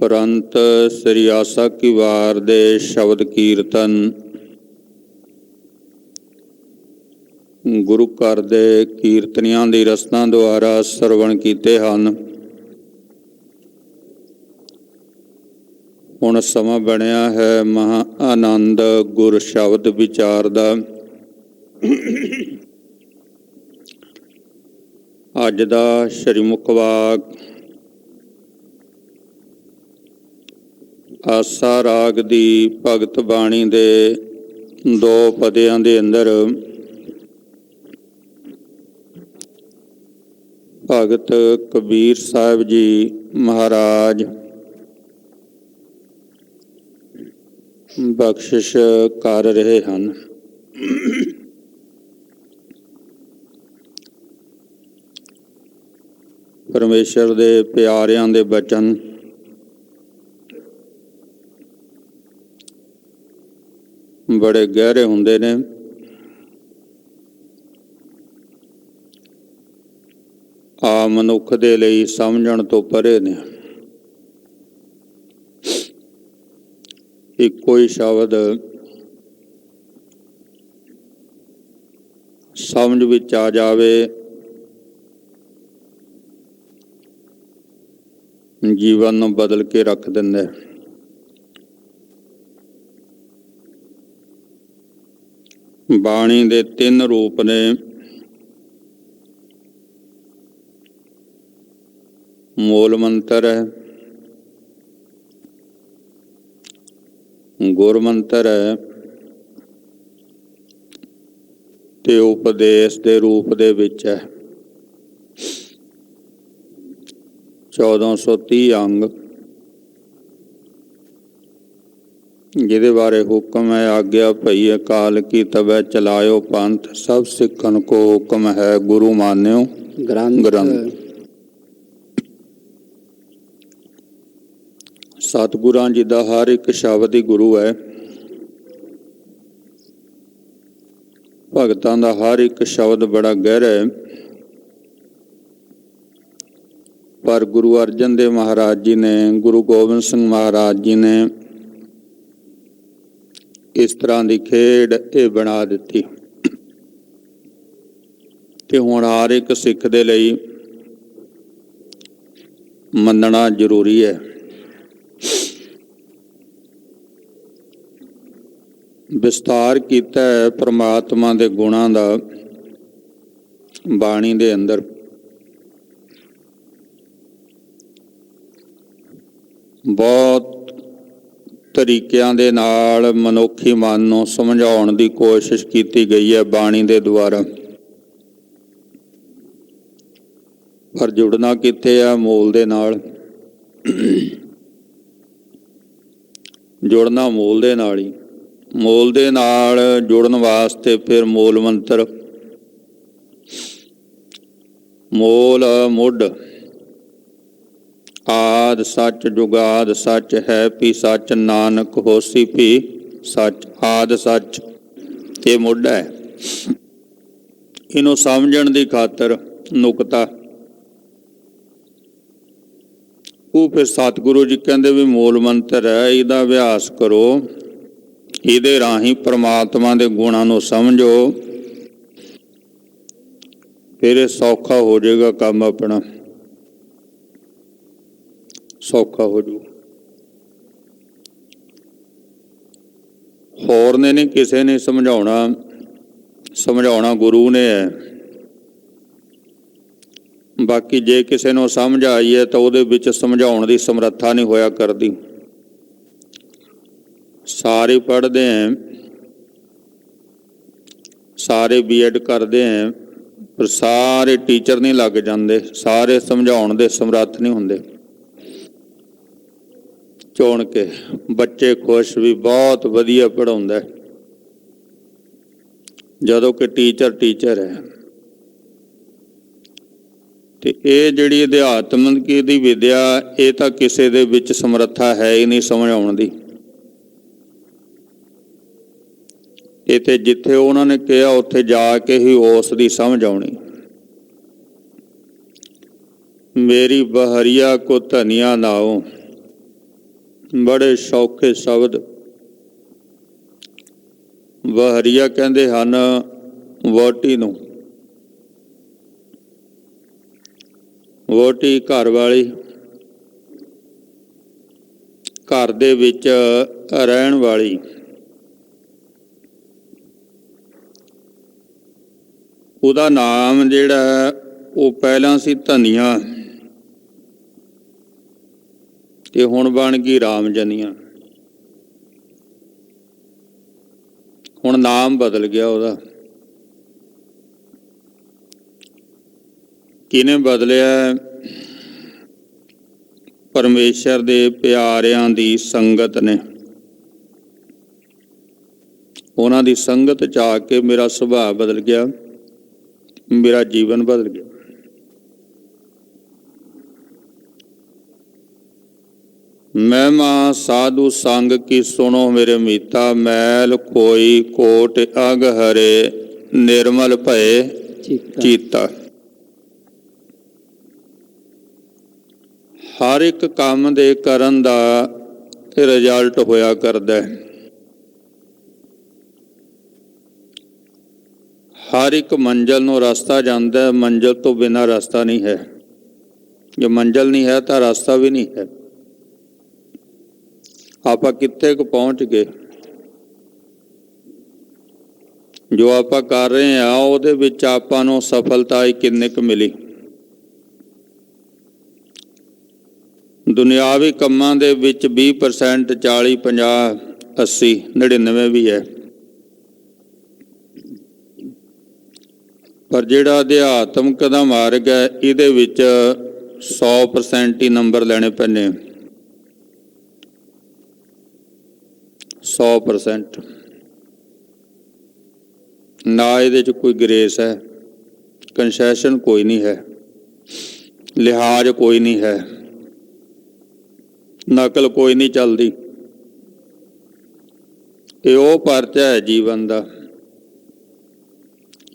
ਉਪਰੰਤ ਸ੍ਰੀ ਆਸਾ ਕੀ ਵਾਰ ਦੇ ਸ਼ਬਦ ਕੀਰਤਨ ਗੁਰੂ ਘਰ ਦੇ ਕੀਰਤਨੀਆਂ ਦੀ ਰਸਨਾ ਦੁਆਰਾ ਸਰਵਣ ਕੀਤੇ ਹਨ। ਹੁਣ ਸਮਾਂ ਬਣਿਆ ਹੈ ਮਹਾ ਆਨੰਦ ਗੁਰ ਸ਼ਬਦ ਵਿਚਾਰ ਦਾ। ਅੱਜ ਦਾ ਸ਼੍ਰੀ ਮੁਖ ਵਾਕ ਆਸਾ ਰਾਗ ਦੀ ਭਗਤ ਬਾਣੀ ਦੇ 2 ਪਦਿਆਂ ਦੇ ਅੰਦਰ ਭਗਤ ਕਬੀਰ ਸਾਹਿਬ ਜੀ ਮਹਾਰਾਜ ਬਖਸ਼ਿਸ਼ ਕਰ ਰਹੇ ਹਨ। ਪਰਮੇਸ਼ਰ ਦੇ ਪਿਆਰਿਆਂ ਦੇ ਬਚਨ ਬੜੇ ਗਹਿਰੇ ਹੁੰਦੇ ਨੇ। ਆ ਮਨੁੱਖ ਦੇ ਲਈ ਸਮਝਣ ਤੋਂ ਪਰੇ ਨੇ। ਇੱਕੋ ਹੀ ਸ਼ਬਦ ਸਮਝ ਵਿੱਚ ਆ ਜਾਵੇ, ਜੀਵਨ ਨੂੰ ਬਦਲ ਕੇ ਰੱਖ ਦਿੰਦਾ। ਬਾਣੀ ਦੇ 3 ਰੂਪ ਨੇ। ਮੂਲ ਮੰਤਰ ਹੈ, ਗੁਰ ਮੰਤਰ ਹੈ ਤੇ ਉਪਦੇਸ਼ ਦੇ ਰੂਪ ਦੇ ਵਿੱਚ ਹੈ। 1430 ਅੰਗ ਜਿਹਦੇ ਬਾਰੇ ਹੁਕਮ ਹੈ। ਆਗਿਆ ਭਈ ਅਕਾਲ ਕੀ ਤਬੈ ਚਲਾਇਓ ਪੰਥ, ਸਭ ਸਿੱਖਣ ਕੋ ਹੁਕਮ ਹੈ ਗੁਰੂ ਮਾਨਿਓ ਗ੍ਰੰਥ। ਸਤਿਗੁਰਾਂ ਜੀ ਦਾ ਹਰ ਇੱਕ ਸ਼ਬਦ ਹੀ ਗੁਰੂ ਹੈ। ਭਗਤਾਂ ਦਾ ਹਰ ਇੱਕ ਸ਼ਬਦ ਬੜਾ ਗਹਿਰਾ ਹੈ। ਪਰ ਗੁਰੂ ਅਰਜਨ ਦੇਵ ਮਹਾਰਾਜ ਜੀ ਨੇ, ਗੁਰੂ ਗੋਬਿੰਦ ਸਿੰਘ ਮਹਾਰਾਜ ਜੀ ਨੇ ਇਸ ਤਰ੍ਹਾਂ ਦੀ ਖੇਡ ਇਹ ਬਣਾ ਦਿੱਤੀ ਤੇ ਹੁਣ ਹਰ ਇੱਕ ਸਿੱਖ ਦੇ ਲਈ ਮੰਨਣਾ ਜ਼ਰੂਰੀ ਹੈ। ਵਿਸਤਾਰ ਕੀਤਾ ਹੈ ਪਰਮਾਤਮਾ ਦੇ ਗੁਣਾਂ ਦਾ ਬਾਣੀ ਦੇ ਅੰਦਰ। ਬਹੁਤ ਤਰੀਕਿਆਂ ਦੇ ਨਾਲ ਮਨੁੱਖੀ ਮਨ ਨੂੰ ਸਮਝਾਉਣ ਦੀ ਕੋਸ਼ਿਸ਼ ਕੀਤੀ ਗਈ ਹੈ ਬਾਣੀ ਦੇ ਦੁਆਰਾ, ਪਰ ਜੁੜਨਾ ਕਿੱਥੇ ਆ? ਮੂਲ ਦੇ ਨਾਲ। ਜੁੜਨਾ ਮੂਲ ਦੇ ਨਾਲ ਹੀ। ਮੂਲ ਦੇ ਨਾਲ ਜੁੜਨ ਵਾਸਤੇ ਫਿਰ ਮੂਲ ਮੰਤਰ, ਮੂਲ ਮੁੱਢ, ਆਦਿ ਸੱਚ ਜੁਗਾਦ ਸੱਚ ਹੈ ਪੀ ਸੱਚ, ਨਾਨਕ ਹੋਸੀ ਭੀ ਸੱਚ। ਆਦਿ ਸੱਚ ਇਹ ਮੁੱਢ ਹੈ। ਇਹਨੂੰ ਸਮਝਣ ਦੀ ਖਾਤਰ ਨੁਕਤਾ ਉਹ ਫਿਰ ਸਤਿਗੁਰੂ ਜੀ ਕਹਿੰਦੇ ਵੀ ਮੂਲ ਮੰਤਰ ਹੈ, ਇਹਦਾ ਅਭਿਆਸ ਕਰੋ, ਇਹਦੇ ਰਾਹੀਂ ਪ੍ਰਮਾਤਮਾ ਦੇ ਗੁਣਾਂ ਨੂੰ ਸਮਝੋ, ਫਿਰ ਇਹ ਸੌਖਾ ਹੋ ਜਾਏਗਾ ਕੰਮ, ਆਪਣਾ ਸੌਖਾ ਹੋ ਜੂ। ਹੋਰ ਨੇ ਨਹੀਂ ਕਿਸੇ ਨੇ ਸਮਝਾਉਣਾ, ਸਮਝਾਉਣਾ ਗੁਰੂ ਨੇ ਹੈ। ਬਾਕੀ ਜੇ ਕਿਸੇ ਨੂੰ ਸਮਝ ਆਈ ਹੈ ਤਾਂ ਉਹਦੇ ਵਿੱਚ ਸਮਝਾਉਣ ਦੀ ਸਮਰੱਥਾ ਨਹੀਂ ਹੋਇਆ ਕਰਦੀ। ਸਾਰੇ ਪੜ੍ਹਦੇ ਹੈ, ਸਾਰੇ B.Ed ਕਰਦੇ ਹੈ, ਪਰ ਸਾਰੇ ਟੀਚਰ ਨਹੀਂ ਲੱਗ ਜਾਂਦੇ, ਸਾਰੇ ਸਮਝਾਉਣ ਦੇ ਸਮਰੱਥ ਨਹੀਂ ਹੁੰਦੇ। ਚੁਣ ਕੇ ਬੱਚੇ ਖੁਸ਼ ਵੀ ਬਹੁਤ ਵਧੀਆ ਪੜ੍ਹਾਉਂਦਾ ਜਦੋਂ ਕਿ ਟੀਚਰ ਹੈ। ਤੇ ਇਹ ਜਿਹੜੀ ਅਧਿਆਤਮਕ ਦੀ ਵਿਦਿਆ, ਇਹ ਤਾਂ ਕਿਸੇ ਦੇ ਵਿੱਚ ਸਮਰੱਥਾ ਹੈ ਹੀ ਨਹੀਂ ਸਮਝਾਉਣ ਦੀ। ਇਹ ਤੇ ਜਿੱਥੇ ਉਹਨਾਂ ਨੇ ਕਿਹਾ ਉੱਥੇ ਜਾ ਕੇ ਹੀ ਉਸ ਦੀ ਸਮਝ ਆਉਣੀ। ਮੇਰੀ ਬਹਰੀਆ ਕੋ ਧਨੀਆ ਨਾਓ, बड़े सौखे शब्द वहरिया कहते हैं वोटी नूं। वोटी घर वाली, घर दे विच रहन वाली। उहदा नाम जिहड़ा वो पहलां सी धनिया ते हुण बन गई रामजनिया। हुण नाम बदल गया उहदा। किने बदलिया? परमेश्वर दे प्यारियां दी संगत ने। उन्हां दी संगत च आके मेरा सुभाव बदल गया, मेरा जीवन बदल गया। महिमा साधु संग की सुनो मेरे मीता, मैल कोई कोट अग हरे निर्मल भय चीता। हर एक काम दे करन दा रिजल्ट होया करदा है। हर एक मंजिल नूं रास्ता जांदा है, मंजिल तो बिना रास्ता नहीं है। जो मंजिल नहीं है तो रास्ता भी नहीं है। आपां कित्थे क पहुँच गए? जो आपां कर रहे हैं उहदे विच आपां नूं सफलता किन्नी क मिली? दुनियावी कंमां दे विच 20%, 40, 50, 80, 99 भी है। पर जिहड़ा अध्यात्मक दा मार्ग है इहदे विच 100% ही नंबर लैणे पैणे। 100% ना इहदे च कोई ग्रेस है, कंसैशन कोई नहीं है, लिहाज कोई नहीं है, नकल कोई नहीं चलती। ये वो परचा है जीवन का।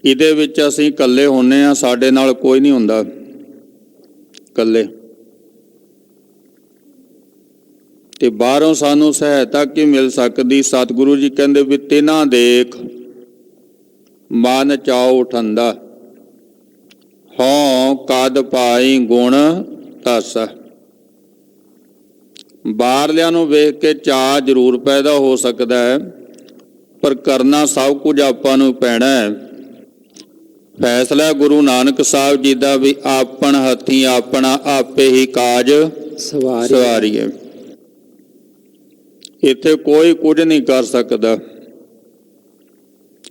इहदे विच असीं कल्ले हुंदे आ, साडे नाल कोई नहीं हुंदा कल्ले। ते बाहरों सानू सहायता की मिल सकती? सतगुरु जी कहंदे भी तिन्हां देख मन चाओ ठंदा, हों कद पाई गुण तासा। बाहरलियां नूं वेख के चाह जरूर पैदा हो सकता है, पर करना सब कुछ आपां नूं पैना है। फैसला गुरु नानक साहब जी का भी आपन हथी अपना आपे ही काज सवारीए। इत्थे कोई कुछ नहीं कर सकता।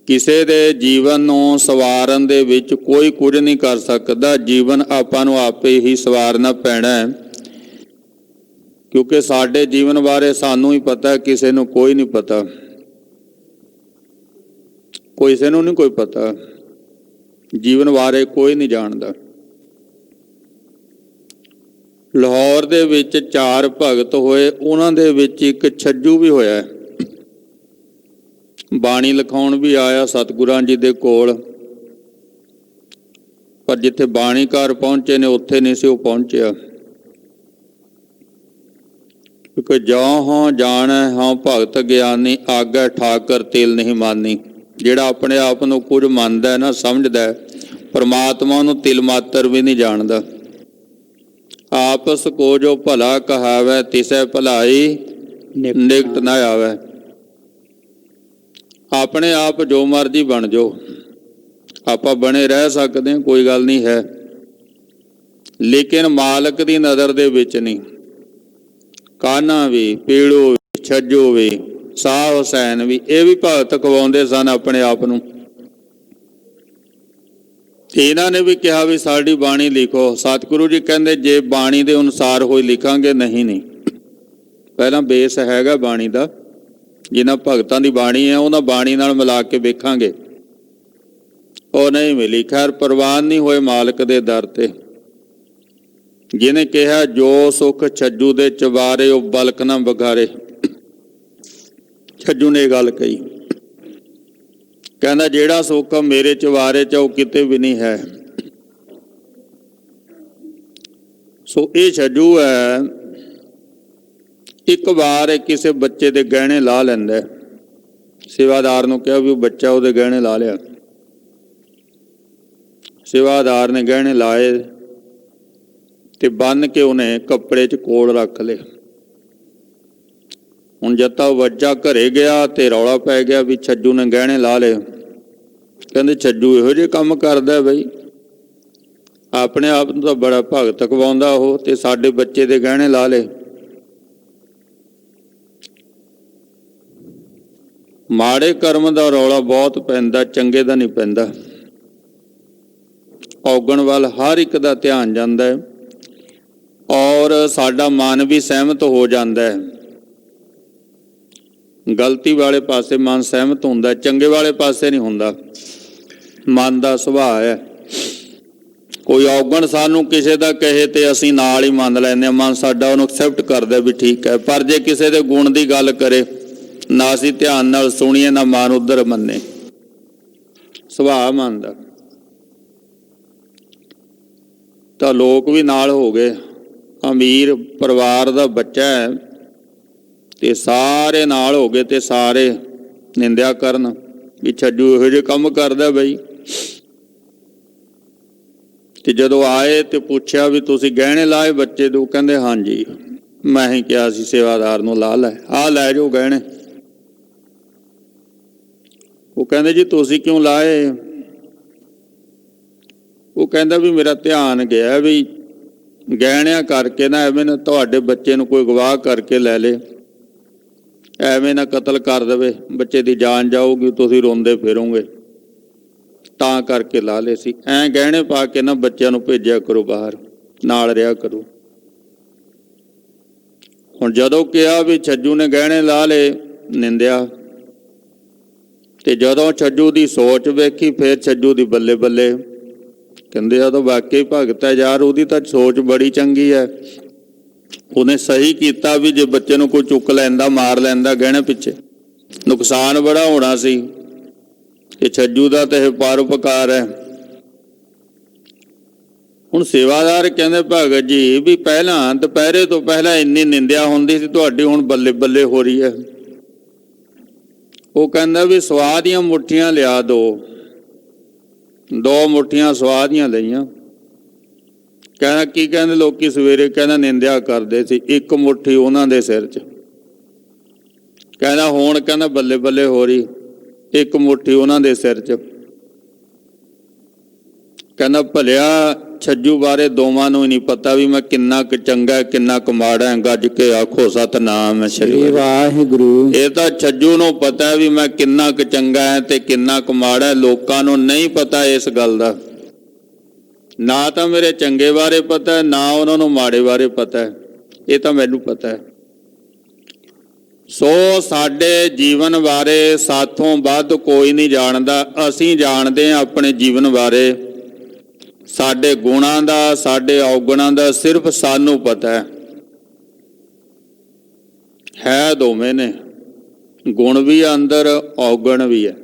किसी दे जीवन नूं सवारन दे विच कोई कुछ नहीं कर सकता। जीवन आपां नूं आपे ही सवारना पैना है, क्योंकि साडे जीवन बारे सानू ही पता है, किसी नूं कोई नहीं पता। किसी नूं नहीं कोई पता, जीवन बारे कोई नहीं जानता। लाहौर दे विच 4 भगत होए, उन्हां दे विच एक छज्जू भी होया है। बाणी लिखाउण भी आया सतगुरां जी दे कोल, पर जिथे बाणीकार पहुंचे ने उत्थे नहीं सी वो पहुंचिया। क्योंकि जौ हों जान हों भगत ज्ञानी, आगे ठाकर तिल नहीं मानी। जिहड़ा अपने आप नूं कुछ मनदा है ना, समझदा है, परमात्मा नूं तिल मात्र भी नहीं जानदा। आपस को जो भला कहावै, तिसै भलाई निकट ना आवे। अपने आप जो मर्जी बन जाओ, आपां बने रह सकते हैं, कोई गल नहीं है, लेकिन मालक की नज़र दे विच नहीं। कान्हा भी, पीड़ू भी, छज्जू भी, शाह हुसैन भी, ये भी भगत खवाउंदे सन अपने आप नूं। इन्हां ने भी कहा भी साडी बाणी लिखो। सतगुरु जी कहंदे जे बाणी दे अनुसार होई लिखांगे, नहीं नहीं, पहला बेस हैगा बाणी दा। जिन्हां भगतां दी बाणी है उन्हां बाणी नाल मिला के वेखांगे, ਉਹ नहीं मिली। खैर प्रवान नहीं होए मालक दे दर ते। जिन्हें कहा जो सुख छज्जू दे चबारे वो बलक ना बघारे। छज्जू ने गल कही, कहना जेड़ा सुख मेरे चबारे च वो किते भी नहीं है। सो ये छज्जू है, ਇੱਕ ਵਾਰ ਕਿਸੇ ਬੱਚੇ ਦੇ ਗਹਿਣੇ ਲਾ ਲੈਂਦਾ। ਸੇਵਾਦਾਰ ਨੂੰ ਕਿਹਾ ਵੀ ਉਹ ਬੱਚਾ ਉਹਦੇ ਗਹਿਣੇ ਲਾ ਲਿਆ। ਸੇਵਾਦਾਰ ਨੇ ਗਹਿਣੇ ਲਾਏ ਤੇ ਬੰਨ ਕੇ ਉਹਨੇ ਕੱਪੜੇ 'ਚ ਕੋਲ ਰੱਖ ਲਏ। ਹੁਣ ਜਦ ਤਾਂ ਬੱਚਾ ਘਰੇ ਗਿਆ ਤੇ ਰੌਲਾ ਪੈ ਗਿਆ ਵੀ ਛੱਜੂ ਨੇ ਗਹਿਣੇ ਲਾ ਲਏ। ਕਹਿੰਦੇ ਛੱਜੂ ਇਹੋ ਜਿਹੇ ਕੰਮ ਕਰਦਾ ਬਈ, ਆਪਣੇ ਆਪ ਨੂੰ ਤਾਂ ਬੜਾ ਭਗਤ ਕਵਾਉਂਦਾ ਉਹ, ਤੇ ਸਾਡੇ ਬੱਚੇ ਦੇ ਗਹਿਣੇ ਲਾ ਲਏ। ਮਾੜੇ ਕਰਮ ਦਾ ਰੌਲਾ ਬਹੁਤ ਪੈਂਦਾ, ਚੰਗੇ ਦਾ ਨਹੀਂ ਪੈਂਦਾ। ਔਗਣ ਵੱਲ ਹਰ ਇੱਕ ਦਾ ਧਿਆਨ ਜਾਂਦਾ ਹੈ ਔਰ ਸਾਡਾ ਮਨ ਵੀ ਸਹਿਮਤ ਹੋ ਜਾਂਦਾ ਹੈ। ਗਲਤੀ ਵਾਲੇ ਪਾਸੇ ਮਨ ਸਹਿਮਤ ਹੁੰਦਾ, ਚੰਗੇ ਵਾਲੇ ਪਾਸੇ ਨਹੀਂ ਹੁੰਦਾ। ਮਨ ਦਾ ਸੁਭਾਅ ਹੈ। ਕੋਈ ਔਗਣ ਸਾਨੂੰ ਕਿਸੇ ਦਾ ਕਹੇ ਤੇ ਅਸੀਂ ਨਾਲ ਹੀ ਮੰਨ ਲੈਂਦੇ ਹਾਂ, ਮਨ ਸਾਡਾ ਉਹਨੂੰ ਐਕਸੈਪਟ ਕਰਦਾ ਵੀ ਠੀਕ ਹੈ। ਪਰ ਜੇ ਕਿਸੇ ਦੇ ਗੁਣ ਦੀ ਗੱਲ ਕਰੇ, ਨਾ ਅਸੀਂ ਧਿਆਨ ਨਾਲ ਸੁਣੀਏ, ਨਾ ਮਨ ਉੱਧਰ ਮੰਨੇ। ਸੁਭਾਅ ਮਨ ਦਾ। ਤਾਂ ਲੋਕ ਵੀ ਨਾਲ ਹੋ ਗਏ। ਅਮੀਰ ਪਰਿਵਾਰ ਦਾ ਬੱਚਾ ਹੈ ਤੇ ਸਾਰੇ ਨਾਲ ਹੋ ਗਏ ਤੇ ਸਾਰੇ ਨਿੰਦਿਆ ਕਰਨ ਵੀ ਛੱਜੂ ਇਹੋ ਜਿਹੇ ਕੰਮ ਕਰਦਾ ਬਈ। ਤੇ ਜਦੋਂ ਆਏ ਤੇ ਪੁੱਛਿਆ ਵੀ ਤੁਸੀਂ ਗਹਿਣੇ ਲਾਏ ਬੱਚੇ ਦੇ? ਉਹ ਕਹਿੰਦੇ ਹਾਂਜੀ, ਮੈਂ ਹੀ ਕਿਹਾ ਸੀ ਸੇਵਾਦਾਰ ਨੂੰ ਲਾ ਲੈ, ਆਹ ਲੈ ਜਾਓ ਗਹਿਣੇ। ਉਹ ਕਹਿੰਦੇ ਜੀ ਤੁਸੀਂ ਕਿਉਂ ਲਾਏ? ਉਹ ਕਹਿੰਦਾ ਵੀ ਮੇਰਾ ਧਿਆਨ ਗਿਆ ਵੀ ਗਹਿਣਿਆਂ ਕਰਕੇ ਨਾ ਐਵੇਂ ਨਾ ਤੁਹਾਡੇ ਬੱਚੇ ਨੂੰ ਕੋਈ ਗਵਾਹ ਕਰਕੇ ਲੈ ਲੇ, ਐਵੇਂ ਨਾ ਕਤਲ ਕਰ ਦੇਵੇ, ਬੱਚੇ ਦੀ ਜਾਨ ਜਾਊਗੀ, ਤੁਸੀਂ ਰੋਂਦੇ ਫਿਰੋਗੇ, ਤਾਂ ਕਰਕੇ ਲਾ ਲਏ ਸੀ। ਐਂ ਗਹਿਣੇ ਪਾ ਕੇ ਨਾ ਬੱਚਿਆਂ ਨੂੰ ਭੇਜਿਆ ਕਰੋ ਬਾਹਰ, ਨਾਲ ਰਿਹਾ ਕਰੋ। ਹੁਣ ਜਦੋਂ ਕਿਹਾ ਵੀ ਛੱਜੂ ਨੇ ਗਹਿਣੇ ਲਾ ਲਏ, ਨਿੰਦਿਆ। ਤੇ ਜਦੋਂ ਛੱਜੂ ਦੀ ਸੋਚ ਵੇਖੀ, ਫਿਰ ਛੱਜੂ ਦੀ ਬੱਲੇ ਬੱਲੇ। ਕਹਿੰਦੇ ਆ ਤਾਂ ਵਾਕਈ ਭਗਤ ਹੈ ਯਾਰ, ਉਹਦੀ ਤਾਂ ਸੋਚ ਬੜੀ ਚੰਗੀ ਹੈ। ਉਹਨੇ ਸਹੀ ਕੀਤਾ ਵੀ ਜੇ ਬੱਚੇ ਨੂੰ ਕੋਈ ਚੁੱਕ ਲੈਂਦਾ, ਮਾਰ ਲੈਂਦਾ ਗਹਿਣੇ ਪਿੱਛੇ, ਨੁਕਸਾਨ ਬੜਾ ਹੋਣਾ ਸੀ। ਇਹ ਛੱਜੂ ਦਾ ਤਾਂ ਇਹ ਪਰਉਪਕਾਰ ਹੈ। ਹੁਣ ਸੇਵਾਦਾਰ ਕਹਿੰਦੇ ਭਗਤ ਜੀ ਵੀ ਪਹਿਲਾਂ ਦੁਪਹਿਰੇ ਤੋਂ ਪਹਿਲਾਂ ਇੰਨੀ ਨਿੰਦਿਆ ਹੁੰਦੀ ਸੀ ਤੁਹਾਡੀ, ਹੁਣ ਬੱਲੇ ਬੱਲੇ ਹੋ ਰਹੀ ਹੈ। ਉਹ ਕਹਿੰਦਾ ਵੀ ਸਵਾਹ ਦੀਆਂ ਮੁੱਠੀਆਂ ਲਿਆ ਦੋ। 2 ਮੁੱਠੀਆਂ ਸਵਾਹ ਦੀਆਂ ਲਈਆਂ। ਕਹਿੰਦਾ ਕੀ ਕਹਿੰਦੇ ਲੋਕੀ ਸਵੇਰੇ? ਕਹਿੰਦਾ ਨਿੰਦਿਆ ਕਰਦੇ ਸੀ। 1 ਮੁੱਠੀ ਉਹਨਾਂ ਦੇ ਸਿਰ 'ਚ। ਕਹਿੰਦਾ ਹੁਣ ਕਹਿੰਦਾ ਬੱਲੇ ਬੱਲੇ ਹੋ ਰਹੀ, 1 ਮੁੱਠੀ ਉਹਨਾਂ ਦੇ ਸਿਰ 'ਚ। ਕਹਿੰਦਾ ਭਲਿਆ ਛੱਜੂ ਬਾਰੇ ਦੋਵਾਂ ਨੂੰ ਹੀ ਨਹੀਂ ਪਤਾ ਵੀ ਮੈਂ ਕਿੰਨਾ ਕੁ ਚੰਗਾ ਕਿੰਨਾ ਕੁ ਮਾੜਾ। ਗੱਜ ਕੇ ਆਖੋ ਸਤਿਨਾਮ ਸ੍ਰੀ ਵਾਹਿਗੁਰੂ। ਇਹ ਤਾਂ ਛੱਜੂ ਨੂੰ ਪਤਾ ਵੀ ਮੈਂ ਕਿੰਨਾ ਕੁ ਚੰਗਾ ਹੈ ਤੇ ਕਿੰਨਾ ਕੁ ਮਾੜਾ। ਲੋਕਾਂ ਨੂੰ ਨਹੀਂ ਪਤਾ ਇਸ ਗੱਲ ਦਾ। ਨਾ ਤਾਂ ਮੇਰੇ ਚੰਗੇ ਬਾਰੇ ਪਤਾ, ਨਾ ਉਹਨਾਂ ਨੂੰ ਮਾੜੇ ਬਾਰੇ ਪਤਾ ਹੈ। ਇਹ ਤਾਂ ਮੈਨੂੰ ਪਤਾ ਹੈ। ਸੋ ਸਾਡੇ ਜੀਵਨ ਬਾਰੇ ਸਾਥੋਂ ਵੱਧ ਕੋਈ ਨਹੀਂ ਜਾਣਦਾ। ਅਸੀਂ ਜਾਣਦੇ ਹਾਂ ਆਪਣੇ ਜੀਵਨ ਬਾਰੇ। ਸਾਡੇ ਗੁਣਾਂ ਦਾ, ਸਾਡੇ ਔਗਣਾਂ ਦਾ ਸਿਰਫ ਸਾਨੂੰ ਪਤਾ ਹੈ। ਦੋਵੇਂ ਨੇ, ਗੁਣ ਵੀ ਅੰਦਰ, ਔਗਣ ਵੀ ਹੈ।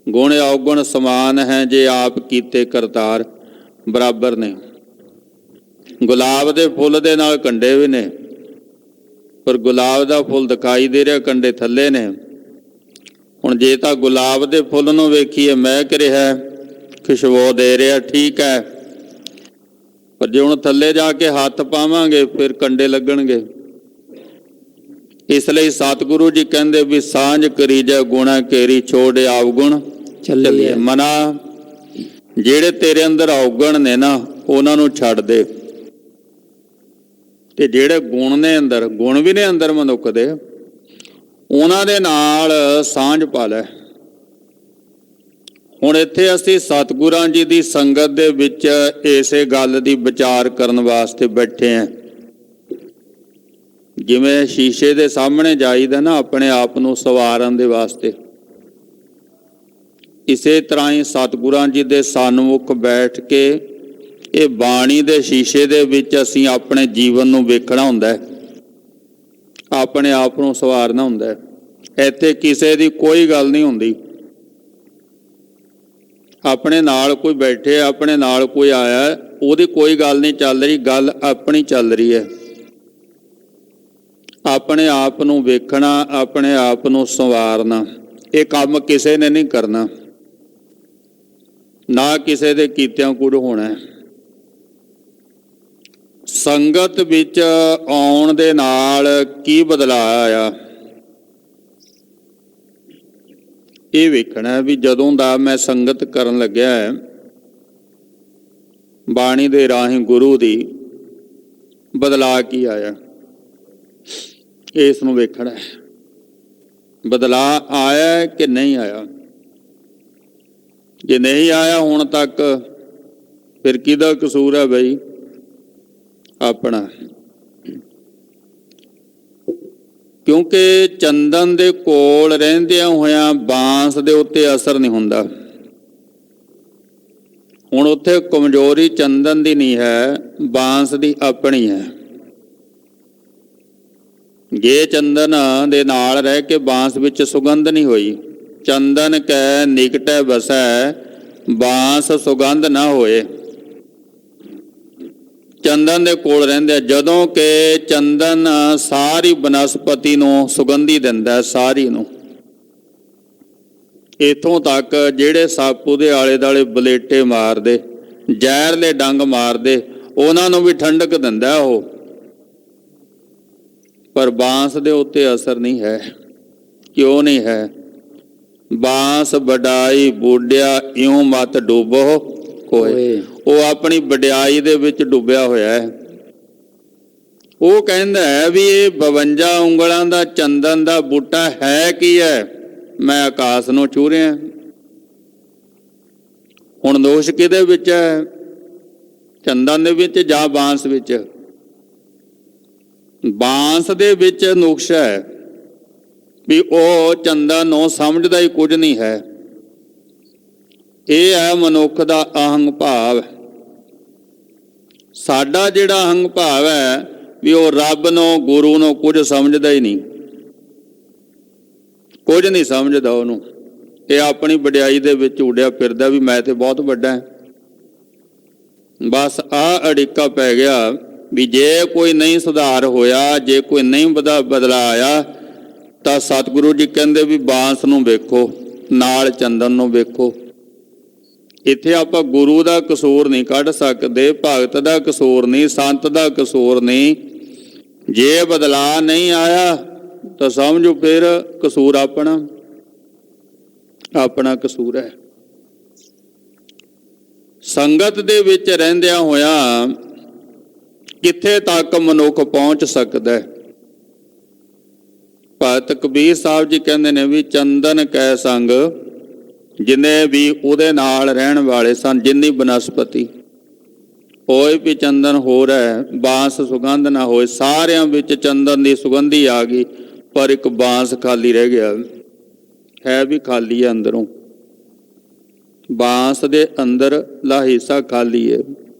ਗੁਣ ਔਗਣ ਸਮਾਨ ਹੈ, ਜੇ ਆਪ ਕੀਤੇ ਕਰਤਾਰ ਬਰਾਬਰ ਨੇ। ਗੁਲਾਬ ਦੇ ਫੁੱਲ ਦੇ ਨਾਲ ਕੰਡੇ ਵੀ ਨੇ, ਪਰ ਗੁਲਾਬ ਦਾ ਫੁੱਲ ਦਿਖਾਈ ਦੇ ਰਿਹਾ, ਕੰਡੇ ਥੱਲੇ ਨੇ। ਹੁਣ ਜੇ ਤਾਂ ਗੁਲਾਬ ਦੇ ਫੁੱਲ ਨੂੰ ਵੇਖੀਏ, ਮਹਿਕ ਰਿਹਾ, ਖੁਸ਼ਬੂ ਦੇ ਰਿਹਾ, ਠੀਕ ਹੈ। ਪਰ ਜੇ ਹੁਣ ਥੱਲੇ ਜਾ ਕੇ ਹੱਥ ਪਾਵਾਂਗੇ ਫਿਰ ਕੰਡੇ ਲੱਗਣਗੇ। ਇਸ ਲਈ ਸਤਿਗੁਰੂ ਜੀ ਕਹਿੰਦੇ ਵੀ ਸਾਂਝ ਕਰੀਜੈ ਗੁਣਾ ਕੇਰੀ, ਛੋੜ ਆਵਗੁਣ ਚੱਲੀਏ। ਮਨਾ ਜਿਹੜੇ ਤੇਰੇ ਅੰਦਰ ਔਗਣ ਨੇ ਨਾ, ਉਹਨਾਂ ਨੂੰ ਛੱਡ ਦੇ। ਤੇ ਜਿਹੜੇ ਗੁਣ ਨੇ ਅੰਦਰ, ਗੁਣ ਵੀ ਨੇ ਅੰਦਰ ਮਨੁੱਖ ਦੇ, ਉਹਨਾਂ ਦੇ ਨਾਲ ਸਾਂਝ ਪਾ ਲੈ। ਹੁਣ ਇੱਥੇ ਅਸੀਂ ਸਤਿਗੁਰਾਂ ਜੀ ਦੀ ਸੰਗਤ ਦੇ ਵਿੱਚ ਇਸੇ ਗੱਲ ਦੀ ਵਿਚਾਰ ਕਰਨ ਵਾਸਤੇ ਬੈਠੇ ਹਾਂ। ਜਿਵੇਂ ਸ਼ੀਸ਼ੇ ਦੇ ਸਾਹਮਣੇ ਜਾਈਦਾ ਨਾ ਆਪਣੇ ਆਪ ਨੂੰ ਸਵਾਰਨ ਦੇ ਵਾਸਤੇ, ਇਸੇ ਤਰ੍ਹਾਂ ਹੀ ਸਤਿਗੁਰਾਂ ਜੀ ਦੇ ਸਨਮੁਖ ਬੈਠ ਕੇ ਇਹ ਬਾਣੀ ਦੇ ਸ਼ੀਸ਼ੇ ਦੇ ਵਿੱਚ ਅਸੀਂ ਆਪਣੇ ਜੀਵਨ ਨੂੰ ਵੇਖਣਾ ਹੁੰਦਾ ਹੈ, ਆਪਣੇ ਆਪ ਨੂੰ ਸਵਾਰਨਾ ਹੁੰਦਾ ਹੈ। ਇੱਥੇ ਕਿਸੇ ਦੀ ਕੋਈ ਗੱਲ ਨਹੀਂ ਹੁੰਦੀ। ਆਪਣੇ ਨਾਲ ਕੋਈ ਬੈਠੇ, ਆਪਣੇ ਨਾਲ ਕੋਈ ਆਇਆ, ਉਹਦੀ ਕੋਈ ਗੱਲ ਨਹੀਂ ਚੱਲ ਰਹੀ, ਗੱਲ ਆਪਣੀ ਚੱਲ ਰਹੀ ਹੈ। ਆਪਣੇ ਆਪ ਨੂੰ ਵੇਖਣਾ, ਆਪਣੇ ਆਪ ਨੂੰ ਸੰਵਾਰਨਾ, ਇਹ ਕੰਮ ਕਿਸੇ ਨੇ ਨਹੀਂ ਕਰਨਾ, ਨਾ ਕਿਸੇ ਦੇ ਕੀਤਿਆਂ ਕੁਝ ਹੋਣਾ। ਸੰਗਤ ਵਿੱਚ ਆਉਣ ਦੇ ਨਾਲ ਕੀ ਬਦਲਾਅ ਆਇਆ, ਇਹ ਵੇਖਣਾ ਵੀ ਜਦੋਂ ਦਾ ਮੈਂ ਸੰਗਤ ਕਰਨ ਲੱਗਿਆ ਹੈ ਬਾਣੀ ਦੇ ਰਾਹੀਂ ਗੁਰੂ ਦੀ, ਬਦਲਾਅ ਕੀ ਆਇਆ, ਇਸ ਨੂੰ ਵੇਖਣਾ ਹੈ। ਬਦਲਾਅ ਆਇਆ ਕਿ ਨਹੀਂ ਆਇਆ। ਜੇ ਨਹੀਂ ਆਇਆ ਹੁਣ ਤੱਕ, ਫਿਰ ਕਿਹਦਾ ਕਸੂਰ ਹੈ ਬਈ? ਆਪਣਾ। ਕਿਉਂਕਿ ਚੰਦਨ ਦੇ ਕੋਲ ਰਹਿੰਦਿਆਂ ਹੋਇਆਂ ਬਾਂਸ ਦੇ ਉੱਤੇ ਅਸਰ ਨਹੀਂ ਹੁੰਦਾ। ਹੁਣ ਉੱਥੇ ਕਮਜ਼ੋਰੀ ਚੰਦਨ ਦੀ ਨਹੀਂ ਹੈ, ਬਾਂਸ ਦੀ ਆਪਣੀ ਹੈ। ਜੇ ਚੰਦਨ ਦੇ ਨਾਲ ਰਹਿ ਕੇ ਬਾਂਸ ਵਿੱਚ ਸੁਗੰਧ ਨਹੀਂ ਹੋਈ, ਚੰਦਨ ਕੈ ਨਿਕਟੈ ਵਸੈ ਬਾਂਸ ਸੁਗੰਧ ਨਾ ਹੋਏ। ਚੰਦਨ ਦੇ ਕੋਲ ਰਹਿੰਦੇ, ਜਦੋਂ ਕਿ ਚੰਦਨ ਸਾਰੀ ਬਨਸਪਤੀ ਨੂੰ ਸੁਗੰਧੀ ਦਿੰਦਾ, ਸਾਰੀ ਨੂੰ। ਇੱਥੋਂ ਤੱਕ ਜਿਹੜੇ ਸਾਪੂ ਦੇ ਆਲੇ ਦੁਆਲੇ ਬਲੇਟੇ ਮਾਰਦੇ, ਜ਼ਹਿਰਲੇ ਡੰਗ ਮਾਰਦੇ, ਉਹਨਾਂ ਨੂੰ ਵੀ ਠੰਡਕ ਦਿੰਦਾ ਉਹ। ਪਰ ਬਾਂਸ ਦੇ ਉੱਤੇ ਅਸਰ ਨਹੀਂ ਹੈ। ਕਿਉਂ ਨਹੀਂ ਹੈ? ਬਾਂਸ ਵਡਾਈ ਬੂਢਿਆ ਇਉਂ ਮਤ ਡੁੱਬੋ ਕੋਏ। ਉਹ ਆਪਣੀ ਵਡਿਆਈ ਦੇ ਵਿੱਚ ਡੁੱਬਿਆ ਹੋਇਆ ਹੈ। ਉਹ ਕਹਿੰਦਾ ਹੈ ਵੀ ਇਹ 52 ਉਂਗਲਾਂ ਦਾ ਚੰਦਨ ਦਾ ਬੂਟਾ ਹੈ ਕੀ ਹੈ? ਮੈਂ ਆਕਾਸ਼ ਨੂੰ ਛੂਹ ਰਿਹਾ। ਹੁਣ ਦੋਸ਼ ਕਿਹਦੇ ਵਿੱਚ ਹੈ? ਚੰਦਨ ਦੇ ਵਿੱਚ ਜਾਂ ਬਾਂਸ ਵਿੱਚ? ਬਾਂਸ ਦੇ ਵਿੱਚ ਨੁਕਸ ਹੈ ਵੀ ਉਹ ਚੰਦਨ ਨੂੰ ਸਮਝਦਾ ਹੀ ਕੁਝ ਨਹੀਂ ਹੈ। ਇਹ ਹੈ ਮਨੁੱਖ ਦਾ ਅਹੰਗ ਭਾਵ। ਸਾਡਾ ਜਿਹੜਾ ਅਹੰਗ ਭਾਵ ਹੈ ਵੀ ਉਹ ਰੱਬ ਨੂੰ, ਗੁਰੂ ਨੂੰ ਕੁਝ ਸਮਝਦਾ ਹੀ ਨਹੀਂ, ਕੁਝ ਨਹੀਂ ਸਮਝਦਾ ਉਹਨੂੰ। ਇਹ ਆਪਣੀ ਵਡਿਆਈ ਦੇ ਵਿੱਚ ਉੱਡਿਆ ਫਿਰਦਾ ਵੀ ਮੈਂ ਤੇ ਬਹੁਤ ਵੱਡਾ ਹਾਂ। ਬਸ ਆਹ ਅੜਿੱਕਾ ਪੈ ਗਿਆ ਵੀ ਜੇ ਕੋਈ ਨਹੀਂ ਸੁਧਾਰ ਹੋਇਆ, ਜੇ ਕੋਈ ਨਹੀਂ ਬਦਲਾ ਆਇਆ, ਤਾਂ ਸਤਿਗੁਰੂ ਜੀ ਕਹਿੰਦੇ ਵੀ ਬਾਂਸ ਨੂੰ ਵੇਖੋ, ਨਾਲ ਚੰਦਨ ਨੂੰ ਵੇਖੋ। ਇੱਥੇ ਆਪਾਂ ਗੁਰੂ ਦਾ ਕਸੂਰ ਨਹੀਂ ਕੱਢ ਸਕਦੇ, ਭਗਤ ਦਾ ਕਸੂਰ ਨਹੀਂ, ਸੰਤ ਦਾ ਕਸੂਰ ਨਹੀਂ। ਜੇ ਬਦਲਾਅ ਨਹੀਂ ਆਇਆ ਤਾਂ ਸਮਝੋ ਫਿਰ ਕਸੂਰ ਆਪਣਾ, ਆਪਣਾ ਕਸੂਰ ਹੈ। ਸੰਗਤ ਦੇ ਵਿੱਚ ਰਹਿੰਦਿਆਂ ਹੋਇਆਂ ਕਿੱਥੇ ਤੱਕ ਮਨੁੱਖ ਪਹੁੰਚ ਸਕਦਾ ਹੈ? ਭਗਤ ਕਬੀਰ ਸਾਹਿਬ ਜੀ ਕਹਿੰਦੇ ਨੇ ਵੀ ਚੰਦਨ ਕੈ ਸੰਗ, ਜਿੰਨੇ ਵੀ ਉਹਦੇ ਨਾਲ ਰਹਿਣ ਵਾਲੇ ਸਨ, ਜਿੰਨੀ ਬਨਸਪਤੀ ਹੋਏ ਵੀ ਚੰਦਨ ਹੋ ਰਿਹਾ, ਬਾਂਸ ਸੁਗੰਧ ਨਾ ਹੋਏ। ਸਾਰਿਆਂ ਵਿੱਚ ਚੰਦਨ ਦੀ ਸੁਗੰਧੀ ਆ ਗਈ, ਪਰ ਇੱਕ ਬਾਂਸ ਖਾਲੀ ਰਹਿ ਗਿਆ। ਹੈ ਵੀ ਖਾਲੀ ਹੈ ਅੰਦਰੋਂ, ਬਾਂਸ ਦੇ ਅੰਦਰ ਲਾ ਹਿੱਸਾ ਖਾਲੀ ਹੈ,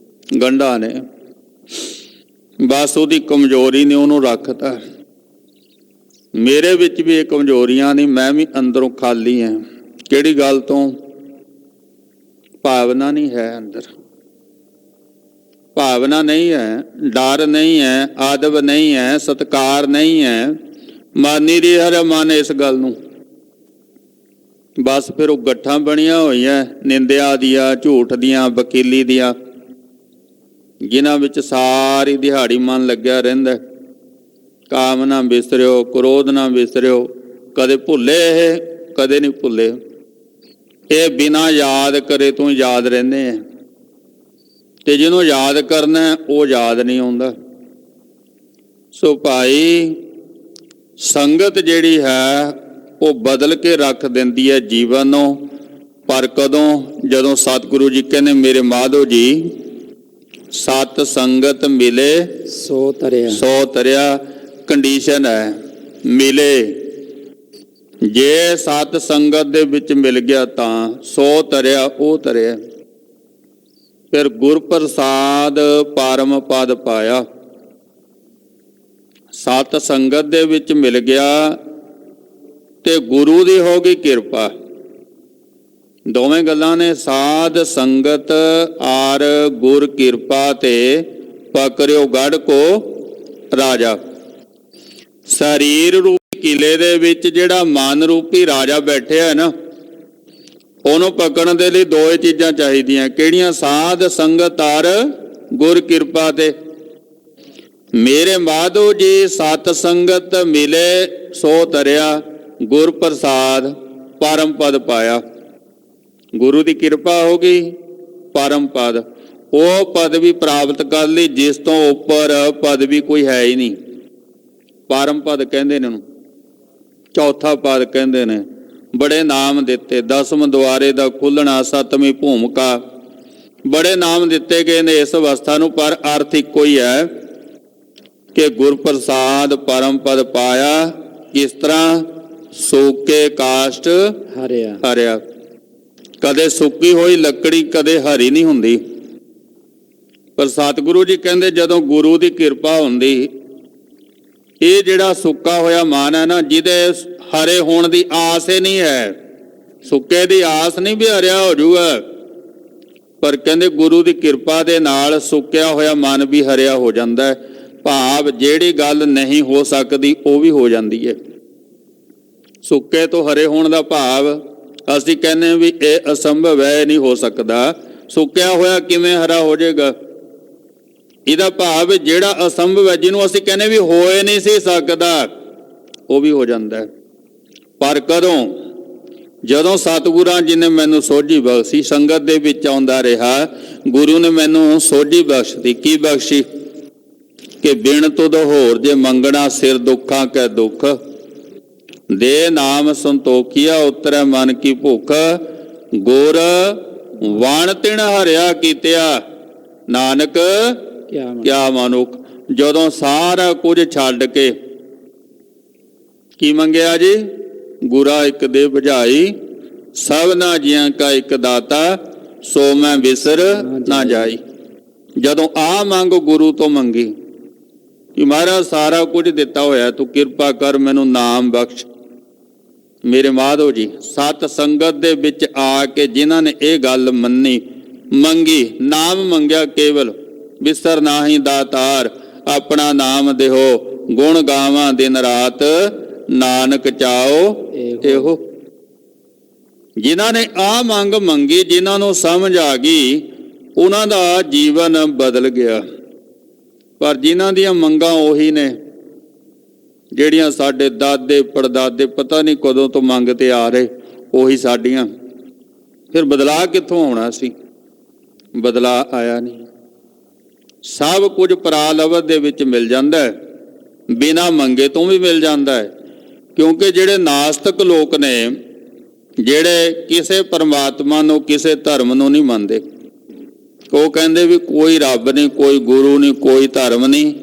ਗੰਢਾਂ ਨੇ। ਬਸ ਉਹਦੀ ਕਮਜ਼ੋਰੀ ਨੇ ਉਹਨੂੰ ਰੱਖਤਾ। ਮੇਰੇ ਵਿੱਚ ਵੀ ਇਹ ਕਮਜ਼ੋਰੀਆਂ ਨਹੀਂ, ਮੈਂ ਵੀ ਅੰਦਰੋਂ ਖਾਲੀ ਹਾਂ। ਕਿਹੜੀ ਗੱਲ ਤੋਂ? ਭਾਵਨਾ ਨਹੀਂ ਹੈ ਅੰਦਰ, ਭਾਵਨਾ ਨਹੀਂ ਹੈ, ਡਰ ਨਹੀਂ ਹੈ, ਆਦਬ ਨਹੀਂ ਹੈ, ਸਤਿਕਾਰ ਨਹੀਂ ਹੈ। ਮਾਨੀ ਦੀ ਹਰ ਮਨ ਇਸ ਗੱਲ ਨੂੰ। ਬਸ ਫਿਰ ਉਹ ਗੱਠਾਂ ਬਣੀਆਂ ਹੋਈਆਂ ਨਿੰਦਿਆ ਦੀਆਂ, ਝੂਠ ਦੀਆਂ, ਵਕੀਲੀ ਦੀਆਂ, ਜਿਨ੍ਹਾਂ ਵਿੱਚ ਸਾਰੀ ਦਿਹਾੜੀ ਮਨ ਲੱਗਿਆ ਰਹਿੰਦਾ। ਕਾਮ ਨਾ ਵਿਸਰਿਓ, ਕ੍ਰੋਧ ਨਾ ਵਿਸਰਿਓ, ਕਦੇ ਭੁੱਲੇ ਇਹ, ਕਦੇ ਨਹੀਂ ਭੁੱਲੇ। ਇਹ ਬਿਨਾਂ ਯਾਦ ਕਰੇ ਤੋਂ ਯਾਦ ਰਹਿੰਦੇ ਆ, ਤੇ ਜਿਹਨੂੰ ਯਾਦ ਕਰਨਾ ਉਹ ਯਾਦ ਨਹੀਂ ਆਉਂਦਾ। ਸੋ ਭਾਈ, ਸੰਗਤ ਜਿਹੜੀ ਹੈ ਉਹ ਬਦਲ ਕੇ ਰੱਖ ਦਿੰਦੀ ਹੈ ਜੀਵਨ ਨੂੰ। ਪਰ ਕਦੋਂ? ਜਦੋਂ ਸਤਿਗੁਰੂ ਜੀ ਕਹਿੰਦੇ ਮੇਰੇ ਮਾਧੋ ਜੀ ਸਤ ਸੰਗਤ ਮਿਲੇ ਸੋ ਤਰਿਆ। ਸੋ ਤਰਿਆ ਕੰਡੀਸ਼ਨ ਹੈ, ਮਿਲੇ। ਜੇ ਸਤ ਸੰਗਤ ਦੇ ਵਿੱਚ ਮਿਲ ਗਿਆ ਤਾਂ ਸੋ ਤਰਿਆ, ਉਹ ਤਰਿਆ। ਫਿਰ ਗੁਰ ਪ੍ਰਸਾਦ ਪਰਮ ਪਦ ਪਾਇਆ। ਸਤ ਸੰਗਤ ਦੇ ਵਿੱਚ ਮਿਲ ਗਿਆ ਤੇ ਗੁਰੂ ਦੀ ਹੋ ਗਈ ਕਿਰਪਾ। ਦੋਵੇਂ ਗੱਲਾਂ ਨੇ, ਸਾਧ ਸੰਗਤ ਆਰ ਗੁਰ ਕਿਰਪਾ ਤੇ ਪਕਰਿਓ ਗੜ ਕੋ ਰਾਜਾ। ਸਰੀਰ ਰੂਪੀ ਕਿਲੇ ਦੇ ਵਿੱਚ ਜਿਹੜਾ ਮਨ ਰੂਪੀ ਰਾਜਾ ਬੈਠਿਆ ਹੈ ਨਾ, ਉਹਨੂੰ ਪਕੜਨ ਦੇ ਲਈ ਦੋ ਹੀ ਚੀਜ਼ਾਂ ਚਾਹੀਦੀਆਂ। ਕਿਹੜੀਆਂ? ਸਾਧ ਸੰਗਤ ਔਰ ਗੁਰ ਕਿਰਪਾ। ਤੇ ਮੇਰੇ ਮਾਧੋ ਜੀ ਸਤ ਸੰਗਤ ਮਿਲੇ ਸੋ ਤਰਿਆ, ਗੁਰ ਪ੍ਰਸਾਦ ਪਰਮ ਪਦ ਪਾਇਆ। ਗੁਰੂ ਦੀ ਕਿਰਪਾ ਹੋ ਗਈ, ਪਰਮ ਪਦ, ਉਹ ਪਦਵੀ ਪ੍ਰਾਪਤ ਕਰ ਲਈ ਜਿਸ ਤੋਂ ਉੱਪਰ ਪਦਵੀ ਕੋਈ ਹੈ ਹੀ ਨਹੀਂ। ਪਰਮ ਪਦ ਕਹਿੰਦੇ ਨੇ ਉਹਨੂੰ, ਚੌਥਾ ਪਦ ਕਹਿੰਦੇ ਨੇ। ਬੜੇ ਨਾਮ ਦਿੱਤੇ, 10ਵੇਂ ਦੁਆਰੇ ਦਾ ਖੁੱਲਣਾ, 7ਵੀਂ ਭੂਮਿਕਾ, ਬੜੇ ਨਾਮ ਦਿੱਤੇ ਗਏ ਨੇ ਇਸ ਅਵਸਥਾ ਨੂੰ, ਪਰ ਅਰਥ ਇੱਕੋ ਹੀ ਹੈ ਕਿ ਗੁਰ ਪ੍ਰਸਾਦ ਪਰਮ ਪਦ ਪਾਇਆ। ਕਿਸ ਤਰ੍ਹਾਂ? ਸੂਕੇ ਕਾਸ਼ਟ ਹਰਿਆ। ਕਦੇ ਸੁੱਕੀ ਹੋਈ ਲੱਕੜੀ ਕਦੇ ਹਰੀ ਨਹੀਂ ਹੁੰਦੀ। ਪਰ ਸਤਿਗੁਰੂ ਜੀ ਕਹਿੰਦੇ ਜਦੋਂ ਗੁਰੂ ਦੀ ਕਿਰਪਾ ਹੁੰਦੀ, ਇਹ ਜਿਹੜਾ ਸੁੱਕਾ ਹੋਇਆ ਮਨ ਹੈ ਨਾ, ਜਿਹਦੇ ਹਰੇ ਹੋਣ ਦੀ ਆਸ ਹੀ ਨਹੀਂ ਹੈ, ਸੁੱਕੇ ਦੀ ਆਸ ਨਹੀਂ ਵੀ ਹਰਿਆ ਹੋ ਜਾਊਗਾ, ਪਰ ਕਹਿੰਦੇ ਗੁਰੂ ਦੀ ਕਿਰਪਾ ਦੇ ਨਾਲ ਸੁੱਕਿਆ ਹੋਇਆ ਮਨ ਵੀ ਹਰਿਆ ਹੋ ਜਾਂਦਾ ਹੈ। ਭਾਵ ਜਿਹੜੀ ਗੱਲ ਨਹੀਂ ਹੋ ਸਕਦੀ ਉਹ ਵੀ ਹੋ ਜਾਂਦੀ ਹੈ। ਸੁੱਕੇ ਤੋਂ ਹਰੇ ਹੋਣ ਦਾ ਭਾਵ ਅਸੀਂ ਕਹਿੰਦੇ ਵੀ ਇਹ ਅਸੰਭਵ ਹੈ, ਨਹੀਂ ਹੋ ਸਕਦਾ। ਸੁੱਕਿਆ ਹੋਇਆ ਕਿਵੇਂ ਹਰਾ ਹੋ ਜਾਏਗਾ? ਇਹਦਾ ਭਾਵ ਜਿਹੜਾ ਅਸੰਭਵ ਹੈ, ਜਿਹਨੂੰ ਅਸੀਂ ਕਹਿੰਦੇ ਵੀ ਹੋਏ ਨਹੀਂ ਸੀ ਸਕਦਾ, ਉਹ ਵੀ ਹੋ ਜਾਂਦਾ ਹੈ। ਪਰ ਕਦੋਂ? ਜਦੋਂ ਸਤਿਗੁਰਾਂ ਜੀ ਨੇ ਮੈਨੂੰ ਸੋਝੀ ਬਖਸ਼ੀ, ਸੰਗਤ ਦੇ ਵਿੱਚ ਆਉਂਦਾ ਰਿਹਾ, ਗੁਰੂ ਨੇ ਮੈਨੂੰ ਸੋਝੀ ਬਖਸ਼ਦੀ। ਕੀ ਬਖਸ਼ੀ? ਕਿ ਬਿਨ ਤੁਧ ਹੋਰ ਜੇ ਮੰਗਣਾ ਸਿਰ ਦੁੱਖਾਂ ਕੈ ਦੁੱਖ, ਦੇ ਨਾਮ ਸੰਤੋਖੀਆ ਉਤਰੈ ਮਨ ਕੀ ਭੁੱਖ, ਗੁਰ ਵਣ ਤਿਣ ਹਰਿਆ ਕੀਤਿਆ, ਨਾਨਕ ਕਿਆ ਮਨੁੱਖ। ਜਦੋਂ ਸਾਰਾ ਕੁਝ ਛੱਡ ਕੇ ਕੀ ਮੰਗਿਆ ਜੀ? ਗੁਰਾ ਇੱਕ ਦੇ ਬੁਝਾਈ, ਸਭਨਾ ਜੀਆਂ ਕਾ ਇੱਕ ਦਾਤਾ, ਸੋ ਮੈਂ ਵਿਸਰ ਨਾ ਜਾਈ। ਜਦੋਂ ਆ ਮੰਗ ਗੁਰੂ ਤੋਂ ਮੰਗੀ ਕਿ ਮਹਾਰਾਜ ਸਾਰਾ ਕੁਝ ਦਿੱਤਾ ਹੋਇਆ, ਤੂੰ ਕਿਰਪਾ ਕਰ ਮੈਨੂੰ ਨਾਮ ਬਖਸ਼। ਮੇਰੇ ਮਾਧੋ ਜੀ ਸਤ ਸੰਗਤ ਦੇ ਵਿੱਚ ਆ ਕੇ ਜਿਨ੍ਹਾਂ ਨੇ ਇਹ ਗੱਲ ਮੰਗੀ, ਨਾਮ ਮੰਗਿਆ, ਕੇਵਲ ਵਿਸਰ ਨਾਹੀ ਦਾਤਾਰ, ਆਪਣਾ ਨਾਮ ਦੇਹੋ, ਗੁਣ ਗਾਵਾਂ ਦਿਨ ਰਾਤ, ਨਾਨਕ ਚਾਓ ਇਹੋ। ਜਿਨ੍ਹਾਂ ਨੇ ਆ ਮੰਗ ਮੰਗੀ, ਜਿਨ੍ਹਾਂ ਨੂੰ ਸਮਝ ਆ ਗਈ, ਉਹਨਾਂ ਦਾ ਜੀਵਨ ਬਦਲ ਗਿਆ। ਪਰ ਜਿਨ੍ਹਾਂ ਦੀਆਂ ਮੰਗਾਂ ਉਹੀ ਨੇ ਜਿਹੜੀਆਂ ਸਾਡੇ ਦਾਦੇ ਪੜਦਾਦੇ ਪਤਾ ਨਹੀਂ ਕਦੋਂ ਤੋਂ ਮੰਗਦੇ ਆ ਰਹੇ, ਉਹੀ ਸਾਡੀਆਂ, ਫਿਰ ਬਦਲਾਅ ਕਿੱਥੋਂ ਆਉਣਾ ਸੀ? ਬਦਲਾਅ ਆਇਆ ਨਹੀਂ। ਸਭ ਕੁਝ ਪਰਾਲਵਤ ਦੇ ਵਿੱਚ ਮਿਲ ਜਾਂਦਾ ਹੈ, ਬਿਨਾਂ ਮੰਗੇ ਤੋਂ ਵੀ ਮਿਲ ਜਾਂਦਾ ਹੈ। ਕਿਉਂਕਿ ਜਿਹੜੇ ਨਾਸਤਿਕ ਲੋਕ ਨੇ, ਜਿਹੜੇ ਕਿਸੇ ਪਰਮਾਤਮਾ ਨੂੰ, ਕਿਸੇ ਧਰਮ ਨੂੰ ਨਹੀਂ ਮੰਨਦੇ, ਉਹ ਕਹਿੰਦੇ ਵੀ ਕੋਈ ਰੱਬ ਨਹੀਂ, ਕੋਈ ਗੁਰੂ ਨਹੀਂ, ਕੋਈ ਧਰਮ ਨਹੀਂ,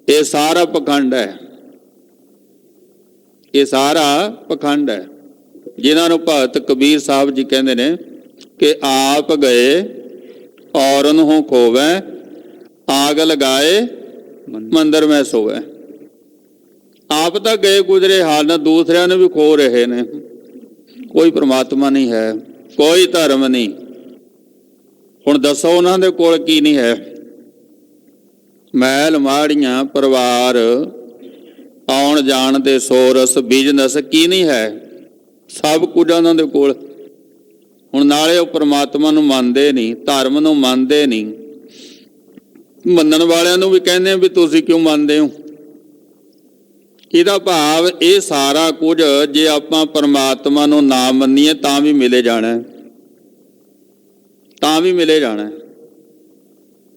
ਇਹ ਸਾਰਾ ਪਖੰਡ ਹੈ, ਇਹ ਸਾਰਾ ਪਖੰਡ ਹੈ। ਜਿਨ੍ਹਾਂ ਨੂੰ ਭਗਤ ਕਬੀਰ ਸਾਹਿਬ ਜੀ ਕਹਿੰਦੇ ਨੇ ਕਿ ਆਪ ਗਏ ਔਰਨ ਹੋ ਖੋਵੈ, ਆਗ ਲਗਾਏ ਮੰਦਰ ਮੈਂ ਸੋਵੈ। ਆਪ ਤਾਂ ਗਏ ਗੁਜ਼ਰੇ ਹਾਲ, ਦੂਸਰਿਆਂ ਨੂੰ ਵੀ ਖੋ ਰਹੇ ਨੇ। ਕੋਈ ਪ੍ਰਮਾਤਮਾ ਨਹੀਂ ਹੈ, ਕੋਈ ਧਰਮ ਨਹੀਂ। ਹੁਣ ਦੱਸੋ ਉਹਨਾਂ ਦੇ ਕੋਲ ਕੀ ਨਹੀਂ ਹੈ? ਮਹਿਲ ਮਾੜੀਆਂ, ਪਰਿਵਾਰ, ਆਉਣ ਜਾਣ ਦੇ ਸੋਰਸ, ਬਿਜ਼ਨਸ, ਕੀ ਨਹੀਂ ਹੈ? ਸਭ ਕੁਝ ਉਹਨਾਂ ਦੇ ਕੋਲ। ਹੁਣ ਨਾਲੇ ਉਹ ਪ੍ਰਮਾਤਮਾ ਨੂੰ ਮੰਨਦੇ ਨਹੀਂ, ਧਰਮ ਨੂੰ ਮੰਨਦੇ ਨਹੀਂ। ਮੰਨਣ ਵਾਲਿਆਂ ਨੂੰ ਵੀ ਕਹਿੰਦੇ ਵੀ ਤੁਸੀਂ ਕਿਉਂ ਮੰਨਦੇ ਹੋ? ਇਹਦਾ ਭਾਵ ਇਹ ਸਾਰਾ ਕੁਝ ਜੇ ਆਪਾਂ ਪਰਮਾਤਮਾ ਨੂੰ ਨਾ ਮੰਨੀਏ ਤਾਂ ਵੀ ਮਿਲੇ ਜਾਣਾ, ਤਾਂ ਵੀ ਮਿਲੇ ਜਾਣਾ।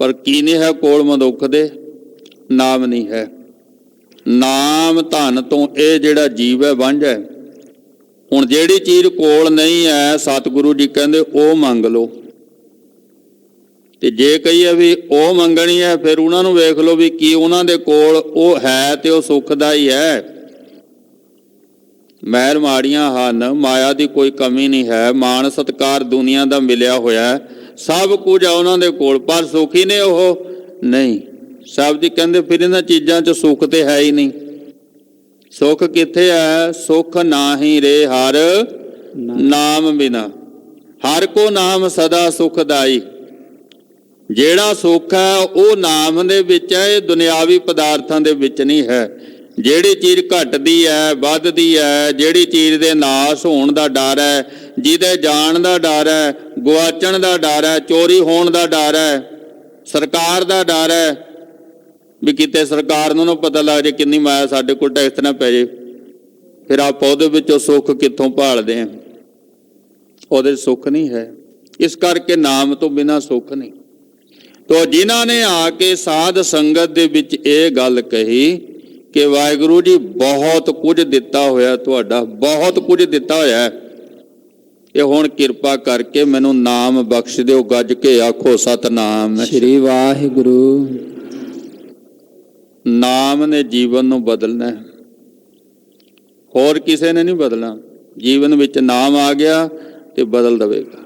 ਪਰ ਕੀ ਨਹੀਂ ਹੈ ਕੋਲ ਮਨੁੱਖ ਦੇ? ਨਾਮ ਨਹੀਂ ਹੈ। ਨਾਮ ਧਨ ਤੋਂ ਇਹ ਜਿਹੜਾ ਜੀਵ ਹੈ ਵਾਂਝਾ ਹੈ। ਹੁਣ ਜਿਹੜੀ ਚੀਜ਼ ਕੋਲ ਨਹੀਂ ਹੈ, ਸਤਿਗੁਰੂ ਜੀ ਕਹਿੰਦੇ ਉਹ ਮੰਗ ਲਓ। ਤੇ ਜੇ ਕਹੀਏ ਵੀ ਉਹ ਮੰਗਣੀ ਹੈ, ਫਿਰ ਉਹਨਾਂ ਨੂੰ ਵੇਖ ਲਓ ਵੀ ਕੀ ਉਹਨਾਂ ਦੇ ਕੋਲ ਉਹ ਹੈ, ਤੇ ਉਹ ਸੁੱਖ ਦਾ ਹੀ ਹੈ। ਮਹਿਲ ਮਾੜੀਆਂ ਹਨ, ਮਾਇਆ ਦੀ ਕੋਈ ਕਮੀ ਨਹੀਂ ਹੈ, ਮਾਣ ਸਤਿਕਾਰ ਦੁਨੀਆ ਦਾ ਮਿਲਿਆ ਹੋਇਆ, ਸਭ ਕੁਝ ਆ ਉਹਨਾਂ ਦੇ ਕੋਲ, ਪਰ ਸੁਖੀ ਨੇ ਉਹ ਨਹੀਂ। ਸਾਹਿਬ ਜੀ ਕਹਿੰਦੇ ਫਿਰ ਇਹਨਾਂ ਚੀਜ਼ਾਂ 'ਚ ਸੁੱਖ ਤੇ ਹੈ ਹੀ ਨਹੀਂ। ਸੁੱਖ ਕਿੱਥੇ ਹੈ? ਸੁੱਖ ਨਾਹੀ ਰੇ ਹਰ ਨਾਮ ਬਿਨਾ, ਹਰ ਕੋ ਨਾਮ ਸਦਾ ਸੁਖਦਾਈ। ਜਿਹੜਾ ਸੁੱਖ ਹੈ ਉਹ ਨਾਮ ਦੇ ਵਿੱਚ ਹੈ, ਇਹ ਦੁਨਿਆਵੀ ਪਦਾਰਥਾਂ ਦੇ ਵਿੱਚ ਨਹੀਂ ਹੈ। ਜਿਹੜੀ ਚੀਜ਼ ਘਟਦੀ ਹੈ, ਵੱਧਦੀ ਹੈ, ਜਿਹੜੀ ਚੀਜ਼ ਦੇ ਨਾਸ਼ ਹੋਣ ਦਾ ਡਰ ਹੈ, ਜਿਹਦੇ ਜਾਣ ਦਾ ਡਰ ਹੈ, ਗੁਆਚਣ ਦਾ ਡਰ ਹੈ, ਚੋਰੀ ਹੋਣ ਦਾ ਡਰ ਹੈ, ਸਰਕਾਰ ਦਾ ਡਰ ਹੈ ਵੀ ਕਿਤੇ ਸਰਕਾਰ ਨੂੰ ਨਾ ਪਤਾ ਲੱਗ ਜੇ ਕਿੰਨੀ ਮਾਇਆ ਸਾਡੇ ਕੋਲ ਟੈਕਸ ਨਾ ਪੈ ਜੇ, ਫਿਰ ਆਪਾਂ ਉਹਦੇ ਵਿੱਚੋਂ ਸੁੱਖ ਕਿੱਥੋਂ ਭਾਲਦੇ ਹਾਂ? ਉਹਦੇ ਸੁੱਖ ਨਹੀਂ ਹੈ। ਇਸ ਕਰਕੇ ਨਾਮ ਤੋਂ ਬਿਨਾਂ ਸੁੱਖ ਨਹੀਂ। ਤੋ ਜਿਨ੍ਹਾਂ ਨੇ ਆ ਕੇ ਸਾਧ ਸੰਗਤ ਦੇ ਵਿੱਚ ਇਹ ਗੱਲ ਕਹੀ ਕਿ ਵਾਹਿਗੁਰੂ ਜੀ ਬਹੁਤ ਕੁਝ ਦਿੱਤਾ ਹੋਇਆ, ਤੁਹਾਡਾ ਬਹੁਤ ਕੁਝ ਦਿੱਤਾ ਹੋਇਆ, ਇਹ ਹੁਣ ਕਿਰਪਾ ਕਰਕੇ ਮੈਨੂੰ ਨਾਮ ਬਖਸ਼ ਦਿਓ। ਗੱਜ ਕੇ ਆਖੋ ਸਤਿਨਾਮ ਸ੍ਰੀ ਵਾਹਿਗੁਰੂ। ਨਾਮ ਨੇ ਜੀਵਨ ਨੂੰ ਬਦਲਣਾ, ਹੋਰ ਕਿਸੇ ਨੇ ਨਹੀਂ ਬਦਲਣਾ। ਜੀਵਨ ਵਿੱਚ ਨਾਮ ਆ ਗਿਆ ਤੇ ਬਦਲ ਦੇਵੇਗਾ।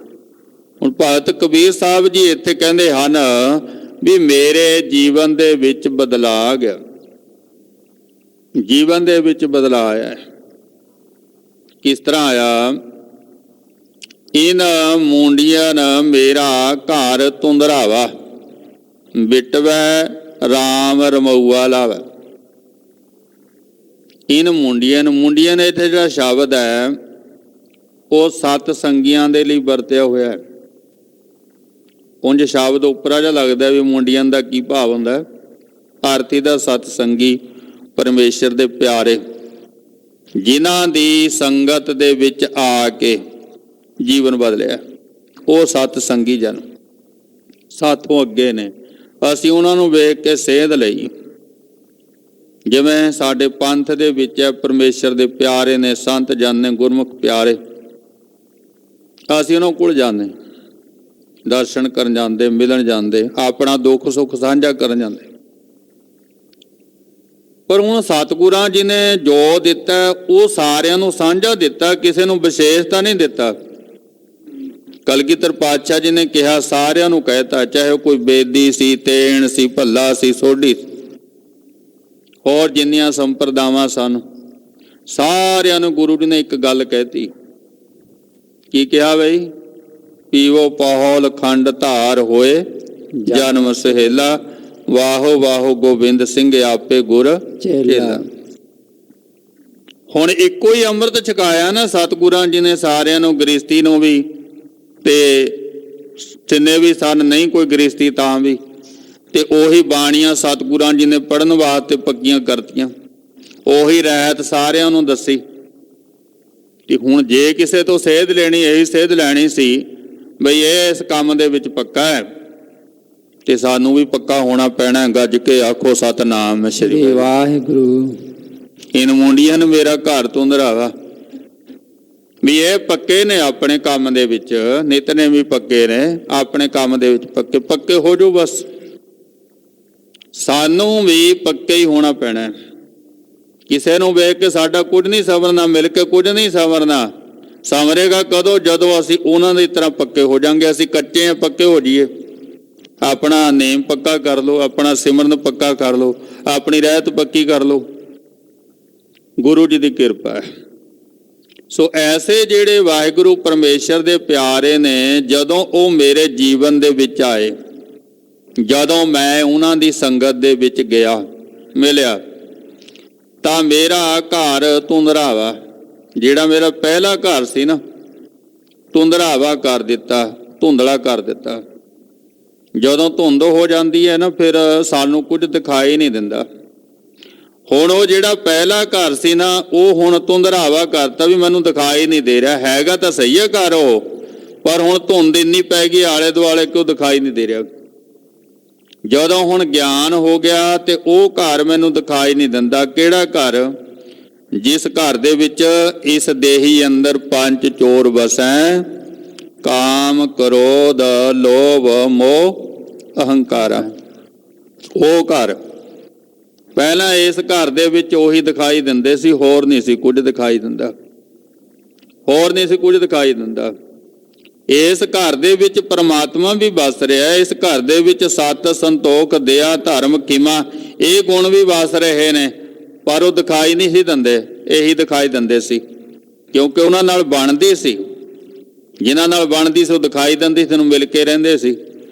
ਹੁਣ ਭਗਤ ਕਬੀਰ ਸਾਹਿਬ ਜੀ ਇੱਥੇ ਕਹਿੰਦੇ ਹਨ ਵੀ ਮੇਰੇ ਜੀਵਨ ਦੇ ਵਿੱਚ ਬਦਲਾਅ ਆ ਗਿਆ, ਜੀਵਨ ਦੇ ਵਿੱਚ ਬਦਲਾਅ ਆਇਆ। ਕਿਸ ਤਰ੍ਹਾਂ ਆਇਆ? ਇਨ ਮੁੰਡੀਆਂ ਮੇਰਾ ਘਰ ਤੁੰਦਰਾਵਾ, ਬਿਟਵੈ ਰਾਮ ਰਮਊਆ ਲਾਵਾ। ਇਨ ਮੁੰਡੀਆਂ, ਮੁੰਡੀਆਂ ਨੇ ਇੱਥੇ ਜਿਹੜਾ ਸ਼ਬਦ ਹੈ ਉਹ ਸਤ ਸੰਗੀਆਂ ਦੇ ਲਈ ਵਰਤਿਆ ਹੋਇਆ ਹੈ। ਉਂਝ ਸ਼ਬਦ ਉੱਪਰਾ ਜਿਹਾ ਲੱਗਦਾ ਵੀ ਮੁੰਡੀਆਂ ਦਾ ਕੀ ਭਾਵ ਹੁੰਦਾ? ਆਰਤੀ ਦਾ ਸਤ ਸੰਗੀ, ਪਰਮੇਸ਼ਰ ਦੇ ਪਿਆਰੇ, ਜਿਨ੍ਹਾਂ ਦੀ ਸੰਗਤ ਦੇ ਵਿੱਚ ਆ ਕੇ ਜੀਵਨ ਬਦਲਿਆ, ਉਹ ਸਤ ਸੰਗੀ ਜਨ ਸਾਥੋਂ ਅੱਗੇ ਨੇ। ਅਸੀਂ ਉਹਨਾਂ ਨੂੰ ਵੇਖ ਕੇ ਸੇਧ ਲਈ। ਜਿਵੇਂ ਸਾਡੇ ਪੰਥ ਦੇ ਵਿੱਚ ਪਰਮੇਸ਼ਰ ਦੇ ਪਿਆਰੇ ਨੇ, ਸੰਤ ਜਨ ਨੇ, ਗੁਰਮੁਖ ਪਿਆਰੇ, ਅਸੀਂ ਉਹਨਾਂ ਕੋਲ ਜਾਂਦੇ, ਦਰਸ਼ਨ ਕਰਨ ਜਾਂਦੇ, ਮਿਲਣ ਜਾਂਦੇ, ਆਪਣਾ ਦੁੱਖ ਸੁੱਖ ਸਾਂਝਾ ਕਰਨ ਜਾਂਦੇ। ਪਰ ਹੁਣ ਸਤਿਗੁਰਾਂ ਜੀ ਨੇ ਜੋ ਦਿੱਤਾ ਉਹ ਸਾਰਿਆਂ ਨੂੰ ਸਾਂਝਾ ਦਿੱਤਾ, ਕਿਸੇ ਨੂੰ ਵਿਸ਼ੇਸ਼ ਤਾਂ ਨਹੀਂ ਦਿੱਤਾ। ਕਲਗੀਧਰ ਪਾਤਸ਼ਾਹ ਜੀ ਨੇ ਕਿਹਾ ਸਾਰਿਆਂ ਨੂੰ ਕਹਿਤਾ, ਚਾਹੇ ਕੋਈ ਬੇਦੀ ਸੀ, ਤੇਣ ਸੀ, ਭੱਲਾ ਸੀ, ਸੋਢੀ, ਹੋਰ ਜਿੰਨੀਆਂ ਸੰਪਰਦਾਵਾਂ ਸਨ, ਸਾਰਿਆਂ ਨੂੰ ਗੁਰੂ ਜੀ ਨੇ ਇੱਕ ਗੱਲ ਕਹਿਤੀ। ਕੀ ਕਿਹਾ ਬਈ? ਪੀਵੋ ਪਾਹੌਲ ਖੰਡ ਧਾਰ ਹੋਏ ਜਨਮ ਸਹੇਲਾ, ਵਾਹੋ ਵਾਹੋ ਗੋਬਿੰਦ ਸਿੰਘ ਆਪੇ ਗੁਰ ਚੇਲਾ। ਹੁਣ ਇੱਕੋ ਹੀ ਅੰਮ੍ਰਿਤ ਛਕਾਇਆ ਨਾ ਸਤਿਗੁਰਾਂ ਜੀ ਨੇ ਸਾਰਿਆਂ ਨੂੰ, ਗ੍ਰਸਤੀ ਨੂੰ ਵੀ, ਤੇ ਜਿੰਨੇ ਵੀ ਸਨ ਨਹੀਂ ਕੋਈ ਗ੍ਰਸਤੀ ਤਾਂ ਵੀ, ਤੇ ਉਹੀ ਬਾਣੀਆਂ ਸਤਿਗੁਰਾਂ ਜੀ ਨੇ ਪੜ੍ਹਨ ਵਾਸਤੇ ਪੱਕੀਆਂ ਕਰਤੀਆਂ, ਉਹੀ ਰਹਿਤ ਸਾਰਿਆਂ ਨੂੰ ਦੱਸੀ। ਕਿ ਹੁਣ ਜੇ ਕਿਸੇ ਤੋਂ ਸੇਧ ਲੈਣੀ, ਇਹੀ ਸੇਧ ਲੈਣੀ ਸੀ ਬਈ ਇਹ ਇਸ ਕੰਮ ਦੇ ਵਿੱਚ ਪੱਕਾ ਹੈ ਤੇ ਸਾਨੂੰ ਵੀ ਪੱਕਾ ਹੋਣਾ ਪੈਣਾ। ਗੱਜ ਕੇ ਆਖੋ ਸਤਿਨਾਮ ਸ੍ਰੀ ਵਾਹਿਗੁਰੂ। ਇਨ ਮੁੰਡੀਆਂ ਨੂੰ ਮੇਰਾ ਘਰ ਤੁੰਦਰਾਵਾ, ਵੀ ਇਹ ਪੱਕੇ ਨੇ ਆਪਣੇ ਕੰਮ ਦੇ ਵਿੱਚ, ਨਿਤਨੇ ਵੀ ਪੱਕੇ ਨੇ ਆਪਣੇ ਕੰਮ ਦੇ ਵਿੱਚ, ਪੱਕੇ ਪੱਕੇ ਹੋ ਜਾਓ ਬਸ। ਸਾਨੂੰ ਵੀ ਪੱਕੇ ਹੀ ਹੋਣਾ ਪੈਣਾ। ਕਿਸੇ ਨੂੰ ਵੇਖ ਕੇ ਸਾਡਾ ਕੁਝ ਨਹੀਂ ਸੰਵਰਨਾ, ਮਿਲ ਕੇ ਕੁਝ ਨਹੀਂ ਸੰਵਰਨਾ। ਸੰਵਰੇਗਾ ਕਦੋਂ? ਜਦੋਂ ਅਸੀਂ ਉਹਨਾਂ ਦੀ ਤਰ੍ਹਾਂ ਪੱਕੇ ਹੋ ਜਾਵਾਂਗੇ। ਅਸੀਂ ਕੱਚੇ ਆ, ਪੱਕੇ ਹੋ ਜਾਈਏ। ਆਪਣਾ ਨੇਮ ਪੱਕਾ ਕਰ ਲਓ, ਆਪਣਾ ਸਿਮਰਨ ਪੱਕਾ ਕਰ ਲਓ, ਆਪਣੀ ਰਹਿਤ ਪੱਕੀ ਕਰ ਲਓ। ਗੁਰੂ ਜੀ ਦੀ ਕਿਰਪਾ ਹੈ। ਸੋ ਐਸੇ ਜਿਹੜੇ ਵਾਹਿਗੁਰੂ ਪਰਮੇਸ਼ਰ ਦੇ ਪਿਆਰੇ ਨੇ, ਜਦੋਂ ਉਹ ਮੇਰੇ ਜੀਵਨ ਦੇ ਵਿੱਚ ਆਏ, ਜਦੋਂ ਮੈਂ ਉਹਨਾਂ ਦੀ ਸੰਗਤ ਦੇ ਵਿੱਚ ਗਿਆ, ਮਿਲਿਆ, ਤਾਂ ਮੇਰਾ ਘਰ ਤੁੰਦਰਾਵਾ, ਜਿਹੜਾ ਮੇਰਾ ਪਹਿਲਾ ਘਰ ਸੀ ਨਾ, ਤੁੰਦਰਾਵਾ ਕਰ ਦਿੱਤਾ, ਧੁੰਦਲਾ ਕਰ ਦਿੱਤਾ। ਜਦੋਂ ਧੁੰਦ ਹੋ ਜਾਂਦੀ ਹੈ ਨਾ, ਫਿਰ ਸਾਨੂੰ ਕੁਝ ਦਿਖਾਈ ਨਹੀਂ ਦਿੰਦਾ। ਹੁਣ ਉਹ ਜਿਹੜਾ ਪਹਿਲਾ ਘਰ ਸੀ ਨਾ, ਉਹ ਹੁਣ ਧੁੰਦਰਾਵਾ ਕਰਤਾ ਵੀ ਮੈਨੂੰ ਦਿਖਾਈ ਨਹੀਂ ਦੇ ਰਿਹਾ। ਹੈਗਾ ਤਾਂ ਸਹੀ ਹੈ ਘਰ ਉਹ, ਪਰ ਹੁਣ ਧੁੰਦ ਇੰਨੀ ਪੈ ਗਈ ਆਲੇ ਦੁਆਲੇ ਕਿ ਉਹ ਦਿਖਾਈ ਨਹੀਂ ਦੇ ਰਿਹਾ। ਜਦੋਂ ਹੁਣ ਗਿਆਨ ਹੋ ਗਿਆ ਤੇ ਉਹ ਘਰ ਮੈਨੂੰ ਦਿਖਾਈ ਨਹੀਂ ਦਿੰਦਾ। ਕਿਹੜਾ ਘਰ? ਜਿਸ ਘਰ ਦੇ ਵਿੱਚ ਇਸ ਦੇਹੀ ਅੰਦਰ ਪੰਜ ਚੋਰ ਵਸੈ, ਕਾਮ, ਕ੍ਰੋਧ, ਲੋਭ, ਮੋਹ, ਅਹੰਕਾਰ। ਉਹ ਘਰ ਪਹਿਲਾਂ ਇਸ ਘਰ ਦੇ ਵਿੱਚ ਉਹੀ ਦਿਖਾਈ ਦਿੰਦੇ ਸੀ, ਹੋਰ ਨਹੀਂ ਸੀ ਕੁਝ ਦਿਖਾਈ ਦਿੰਦਾ, ਹੋਰ ਨਹੀਂ ਸੀ ਕੁਝ ਦਿਖਾਈ ਦਿੰਦਾ। ਇਸ ਘਰ ਦੇ ਵਿੱਚ ਪਰਮਾਤਮਾ ਵੀ ਵਸ ਰਿਹਾ। ਇਸ ਘਰ ਦੇ ਵਿੱਚ ਸਤ, ਸੰਤੋਖ, ਦਇਆ, ਧਰਮ, ਖਿਮਾ, ਇਹ ਗੁਣ ਵੀ ਵਸ ਰਹੇ ਨੇ, ਪਰ ਉਹ ਦਿਖਾਈ ਨਹੀਂ ਸੀ ਦਿੰਦੇ। ਇਹੀ ਦਿਖਾਈ ਦਿੰਦੇ ਸੀ ਕਿਉਂਕਿ ਉਹਨਾਂ ਨਾਲ ਬਣਦੀ ਸੀ। ਜਿਨ੍ਹਾਂ ਨਾਲ ਬਣਦੀ ਸੀ ਉਹ ਦਿਖਾਈ ਦਿੰਦੀ ਸੀ, ਨੂੰ ਮਿਲ ਕੇ ਰਹਿੰਦੇ ਸੀ।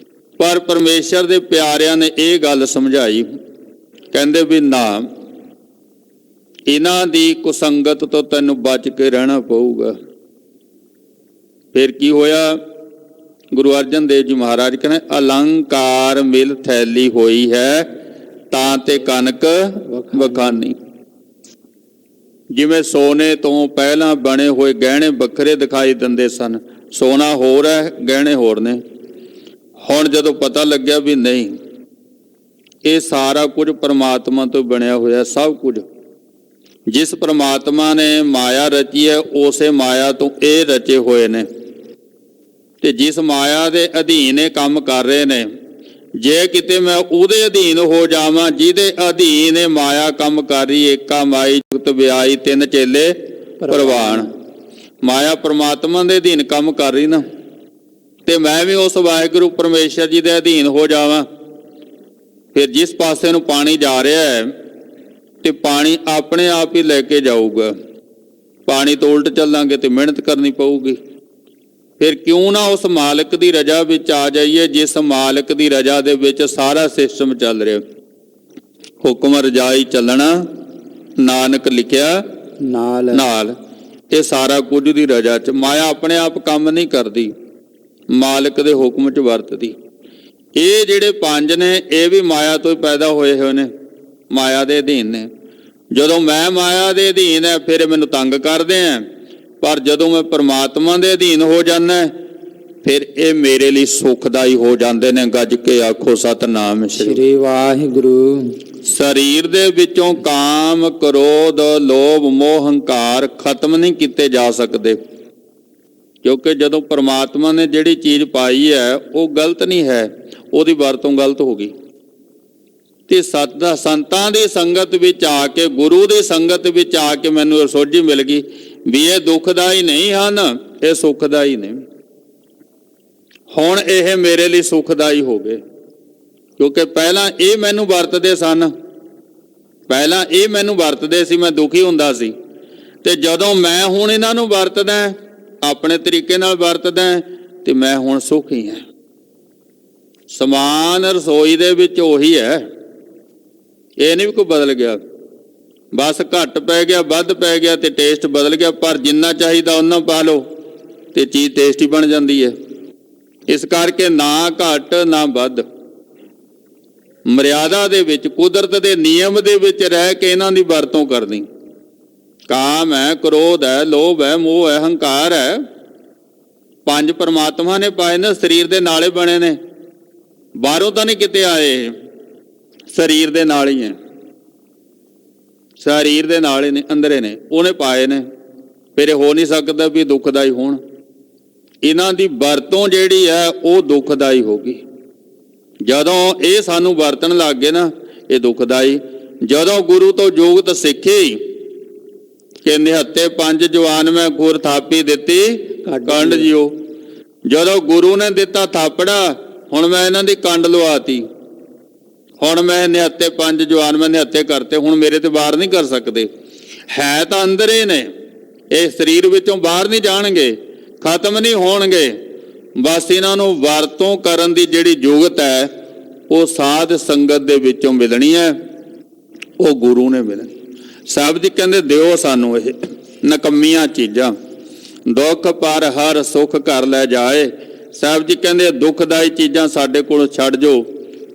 ਪਰ ਪਰਮੇਸ਼ਰ ਦੇ ਪਿਆਰਿਆਂ ਨੇ ਇਹ ਗੱਲ ਸਮਝਾਈ, ਕਹਿੰਦੇ ਵੀ ਨਾ, ਇਹਨਾਂ ਦੀ ਕੁਸੰਗਤ ਤੋਂ ਤੈਨੂੰ ਬਚ ਕੇ ਰਹਿਣਾ ਪਊਗਾ। ਫਿਰ ਕੀ ਹੋਇਆ? ਗੁਰੂ ਅਰਜਨ ਦੇਵ ਜੀ ਮਹਾਰਾਜ ਕਹਿੰਦੇ ਅਲੰਕਾਰ ਮਿਲ ਥੈਲੀ ਹੋਈ ਹੈ ਤਾਂ ਤੇ ਕਨਕ ਵਖਾਨੀ। ਜਿਵੇਂ ਸੋਨੇ ਤੋਂ ਪਹਿਲਾਂ ਬਣੇ ਹੋਏ ਗਹਿਣੇ ਵੱਖਰੇ ਦਿਖਾਈ ਦਿੰਦੇ ਸਨ, ਸੋਨਾ ਹੋਰ ਹੈ ਗਹਿਣੇ ਹੋਰ ਨੇ। ਹੁਣ ਜਦੋਂ ਪਤਾ ਲੱਗਿਆ ਵੀ ਨਹੀਂ, ਇਹ ਸਾਰਾ ਕੁਝ ਪਰਮਾਤਮਾ ਤੋਂ ਬਣਿਆ ਹੋਇਆ, ਸਭ ਕੁਝ ਜਿਸ ਪਰਮਾਤਮਾ ਨੇ ਮਾਇਆ ਰਚੀ ਹੈ ਉਸੇ ਮਾਇਆ ਤੋਂ ਇਹ ਰਚੇ ਹੋਏ ਨੇ, ਤੇ ਜਿਸ ਮਾਇਆ ਦੇ ਅਧੀਨ ਇਹ ਕੰਮ ਕਰ ਰਹੇ ਨੇ, ਜੇ ਕਿਤੇ ਮੈਂ ਉਹਦੇ ਅਧੀਨ ਹੋ ਜਾਵਾਂ ਜਿਹਦੇ ਅਧੀਨ ਇਹ ਮਾਇਆ ਕੰਮ ਕਰ ਰਹੀ, ਏਕਾ ਮਾਈ ਜੁਗਤ ਵਿਆਈ ਤਿੰਨ ਚੇਲੇ ਪ੍ਰਵਾਨ। ਮਾਇਆ ਪਰਮਾਤਮਾ ਦੇ ਅਧੀਨ ਕੰਮ ਕਰ ਰਹੀ ਨਾ, ਤੇ ਮੈਂ ਵੀ ਉਸ ਵਾਹਿਗੁਰੂ ਪਰਮੇਸ਼ਰ ਜੀ ਦੇ ਅਧੀਨ ਹੋ ਜਾਵਾਂ, ਫਿਰ ਜਿਸ ਪਾਸੇ ਨੂੰ ਪਾਣੀ ਜਾ ਰਿਹਾ ਹੈ ਤੇ ਪਾਣੀ ਆਪਣੇ ਆਪ ਹੀ ਲੈ ਕੇ ਜਾਊਗਾ। ਪਾਣੀ ਤੋਂ ਉਲਟ ਚੱਲਾਂਗੇ ਤੇ ਮਿਹਨਤ ਕਰਨੀ ਪਊਗੀ। ਫਿਰ ਕਿਉਂ ਨਾ ਉਸ ਮਾਲਕ ਦੀ ਰਜ਼ਾ ਵਿੱਚ ਆ ਜਾਈਏ ਜਿਸ ਮਾਲਕ ਦੀ ਰਜ਼ਾ ਦੇ ਵਿੱਚ ਸਾਰਾ ਸਿਸਟਮ ਚੱਲ ਰਿਹਾ। ਹੁਕਮ ਰਜਾਈ ਚੱਲਣਾ ਨਾਨਕ ਲਿਖਿਆ ਨਾਲ ਨਾਲ। ਇਹ ਸਾਰਾ ਕੁਝ ਦੀ ਰਜ਼ਾ 'ਚ, ਮਾਇਆ ਆਪਣੇ ਆਪ ਕੰਮ ਨਹੀਂ ਕਰਦੀ, ਮਾਲਕ ਦੇ ਹੁਕਮ 'ਚ ਵਰਤਦੀ। ਇਹ ਜਿਹੜੇ ਪੰਜ ਨੇ ਇਹ ਵੀ ਮਾਇਆ ਤੋਂ ਹੀ ਪੈਦਾ ਹੋਏ ਹੋਏ ਨੇ, ਮਾਇਆ ਦੇ ਅਧੀਨ ਨੇ। ਜਦੋਂ ਮੈਂ ਮਾਇਆ ਦੇ ਅਧੀਨ ਹੈ ਫਿਰ ਮੈਨੂੰ ਤੰਗ ਕਰਦੇ ਆ, ਪਰ ਜਦੋਂ ਮੈਂ ਪਰਮਾਤਮਾ ਦੇ ਅਧੀਨ ਹੋ ਜਾਂਦਾ ਫਿਰ ਇਹ ਮੇਰੇ ਲਈ ਸੁਖਦਾਈ ਹੋ ਜਾਂਦੇ ਨੇ। ਗੱਜ ਕੇ ਆਖੋ ਸਤਿਨਾਮ ਸ੍ਰੀ ਵਾਹਿਗੁਰੂ। ਸਰੀਰ ਦੇ ਵਿੱਚੋਂ ਕਾਮ, ਕ੍ਰੋਧ, ਲੋਭ, ਮੋਹ, ਹੰਕਾਰ ਖਤਮ ਨਹੀਂ ਕੀਤੇ ਜਾ ਸਕਦੇ, ਕਿਉਂਕਿ ਜਦੋਂ ਪਰਮਾਤਮਾ ਨੇ ਜਿਹੜੀ ਚੀਜ਼ ਪਾਈ ਹੈ ਉਹ ਗਲਤ ਨਹੀਂ ਹੈ, ਉਹਦੀ ਵਰਤੋਂ ਗਲਤ ਹੋ ਗਈ। ਤੇ ਸੰਤਾਂ ਦੀ ਸੰਗਤ ਵਿੱਚ ਆ ਕੇ, ਗੁਰੂ ਦੀ ਸੰਗਤ ਵਿੱਚ ਆ ਕੇ ਮੈਨੂੰ ਸੋਝੀ ਮਿਲ ਗਈ ਵੀ ਇਹ ਦੁਖਦਾਈ ਨਹੀਂ ਹਨ, ਇਹ ਸੁਖਦਾਈ ਨੇ। ਹੁਣ ਇਹ ਮੇਰੇ ਲਈ ਸੁਖਦਾਈ ਹੋ ਗਏ, ਕਿਉਂਕਿ ਪਹਿਲਾਂ ਇਹ ਮੈਨੂੰ ਵਰਤਦੇ ਸਨ, ਪਹਿਲਾਂ ਇਹ ਮੈਨੂੰ ਵਰਤਦੇ ਸੀ, ਮੈਂ ਦੁਖੀ ਹੁੰਦਾ ਸੀ। ਤੇ ਜਦੋਂ ਮੈਂ ਹੁਣ ਇਹਨਾਂ ਨੂੰ ਵਰਤਦਾ, ਆਪਣੇ ਤਰੀਕੇ ਨਾਲ ਵਰਤਦਾ, ਤੇ ਮੈਂ ਹੁਣ ਸੁਖੀ ਹਾਂ। ਸਮਾਨ ਰਸੋਈ ਦੇ ਵਿੱਚ ਉਹੀ ਹੈ, ਇਹ ਨਹੀਂ ਵੀ ਕੋਈ ਬਦਲ ਗਿਆ, ਬਸ ਘੱਟ ਪੈ ਗਿਆ, ਵੱਧ ਪੈ ਗਿਆ ਤੇ ਟੇਸਟ ਬਦਲ ਗਿਆ, ਪਰ ਜਿੰਨਾ ਚਾਹੀਦਾ ਉਹਨਾਂ ਪਾ ਲਓ ਤੇ ਚੀਜ਼ ਟੇਸਟੀ ਬਣ ਜਾਂਦੀ ਹੈ। ਇਸ ਕਰਕੇ ਨਾ ਘੱਟ ਨਾ ਵੱਧ, ਮਰਿਆਦਾ ਦੇ ਵਿੱਚ, ਕੁਦਰਤ ਦੇ ਨਿਯਮ ਦੇ ਵਿੱਚ ਰਹਿ ਕੇ ਇਹਨਾਂ ਦੀ ਵਰਤੋਂ ਕਰਨੀ। ਕਾਮ ਹੈ, ਕ੍ਰੋਧ ਹੈ, ਲੋਭ ਹੈ, ਮੋਹ ਹੈ, ਹੰਕਾਰ ਹੈ, ਪੰਜ ਪਰਮਾਤਮਾ ਨੇ ਪਾਏ ਨੇ, ਸਰੀਰ ਦੇ ਨਾਲੇ ਬਣੇ ਨੇ, ਬਾਹਰੋਂ ਤਾਂ ਨਹੀਂ ਕਿਤੇ ਆਏ, ਸਰੀਰ ਦੇ ਨਾਲ ਹੀ ਹੈ, ਸਰੀਰ ਦੇ ਨਾਲ ਹੀ ਨੇ, ਅੰਦਰੇ ਨੇ, ਉਹਨੇ ਪਾਏ ਨੇ। ਫਿਰ ਇਹ ਹੋ ਨਹੀਂ ਸਕਦਾ ਵੀ ਦੁਖਦਾਈ ਹੋਣ। ਇਹਨਾਂ ਦੀ ਵਰਤੋਂ ਜਿਹੜੀ ਹੈ ਉਹ ਦੁਖਦਾਈ ਹੋ ਗਈ। ਜਦੋਂ ਇਹ ਸਾਨੂੰ ਵਰਤਣ ਲੱਗ ਗਏ ਨਾ, ਇਹ ਦੁਖਦਾਈ। ਜਦੋਂ ਗੁਰੂ ਤੋਂ ਜੋਗਤ ਸਿੱਖੀ ਕਿ ਨਿਹੱਤੇ ਪੰਜ ਜਵਾਨ ਮੈਂ ਗੁਰ ਥਾਪੀ ਦਿੱਤੀ ਕੰਡ ਜਿਓ, ਜਦੋਂ ਗੁਰੂ ਨੇ ਦਿੱਤਾ ਥਾਪੜਾ, ਹੁਣ ਮੈਂ ਇਹਨਾਂ ਦੀ ਕੰਡ ਲਵਾਤੀ। ਹੁਣ ਮੈਂ ਨਿਹੱਤੇ ਪੰਜ ਜਵਾਨ ਮੈਂ ਨਿਹੱਤੇ ਕਰਤੇ, ਹੁਣ ਮੇਰੇ ਤੇ ਵਾਰ ਨਹੀਂ ਕਰ ਸਕਦੇ। ਹੈ ਤਾਂ ਅੰਦਰ ਹੀ ਨੇ, ਇਹ ਸਰੀਰ ਵਿੱਚੋਂ ਬਾਹਰ ਨਹੀਂ ਜਾਣਗੇ, ਖਤਮ ਨਹੀਂ ਹੋਣਗੇ। ਬਸ ਇਹਨਾਂ ਨੂੰ ਵਰਤੋਂ ਕਰਨ ਦੀ ਜਿਹੜੀ ਜੁਗਤ ਹੈ ਉਹ ਸਾਧ ਸੰਗਤ ਦੇ ਵਿੱਚੋਂ ਮਿਲਣੀ ਹੈ, ਉਹ ਗੁਰੂ ਨੇ ਮਿਲਣੀ। ਸਾਹਿਬ ਜੀ ਕਹਿੰਦੇ ਦਿਓ ਸਾਨੂੰ ਇਹ ਨਕੰਮੀਆਂ ਚੀਜ਼ਾਂ, ਦੁੱਖ ਪਰ ਹਰ ਸੁੱਖ ਕਰ ਲੈ ਜਾਏ। ਸਾਹਿਬ ਜੀ ਕਹਿੰਦੇ ਦੁੱਖਦਾਈ ਚੀਜ਼ਾਂ ਸਾਡੇ ਕੋਲੋਂ ਛੱਡ ਜਾਓ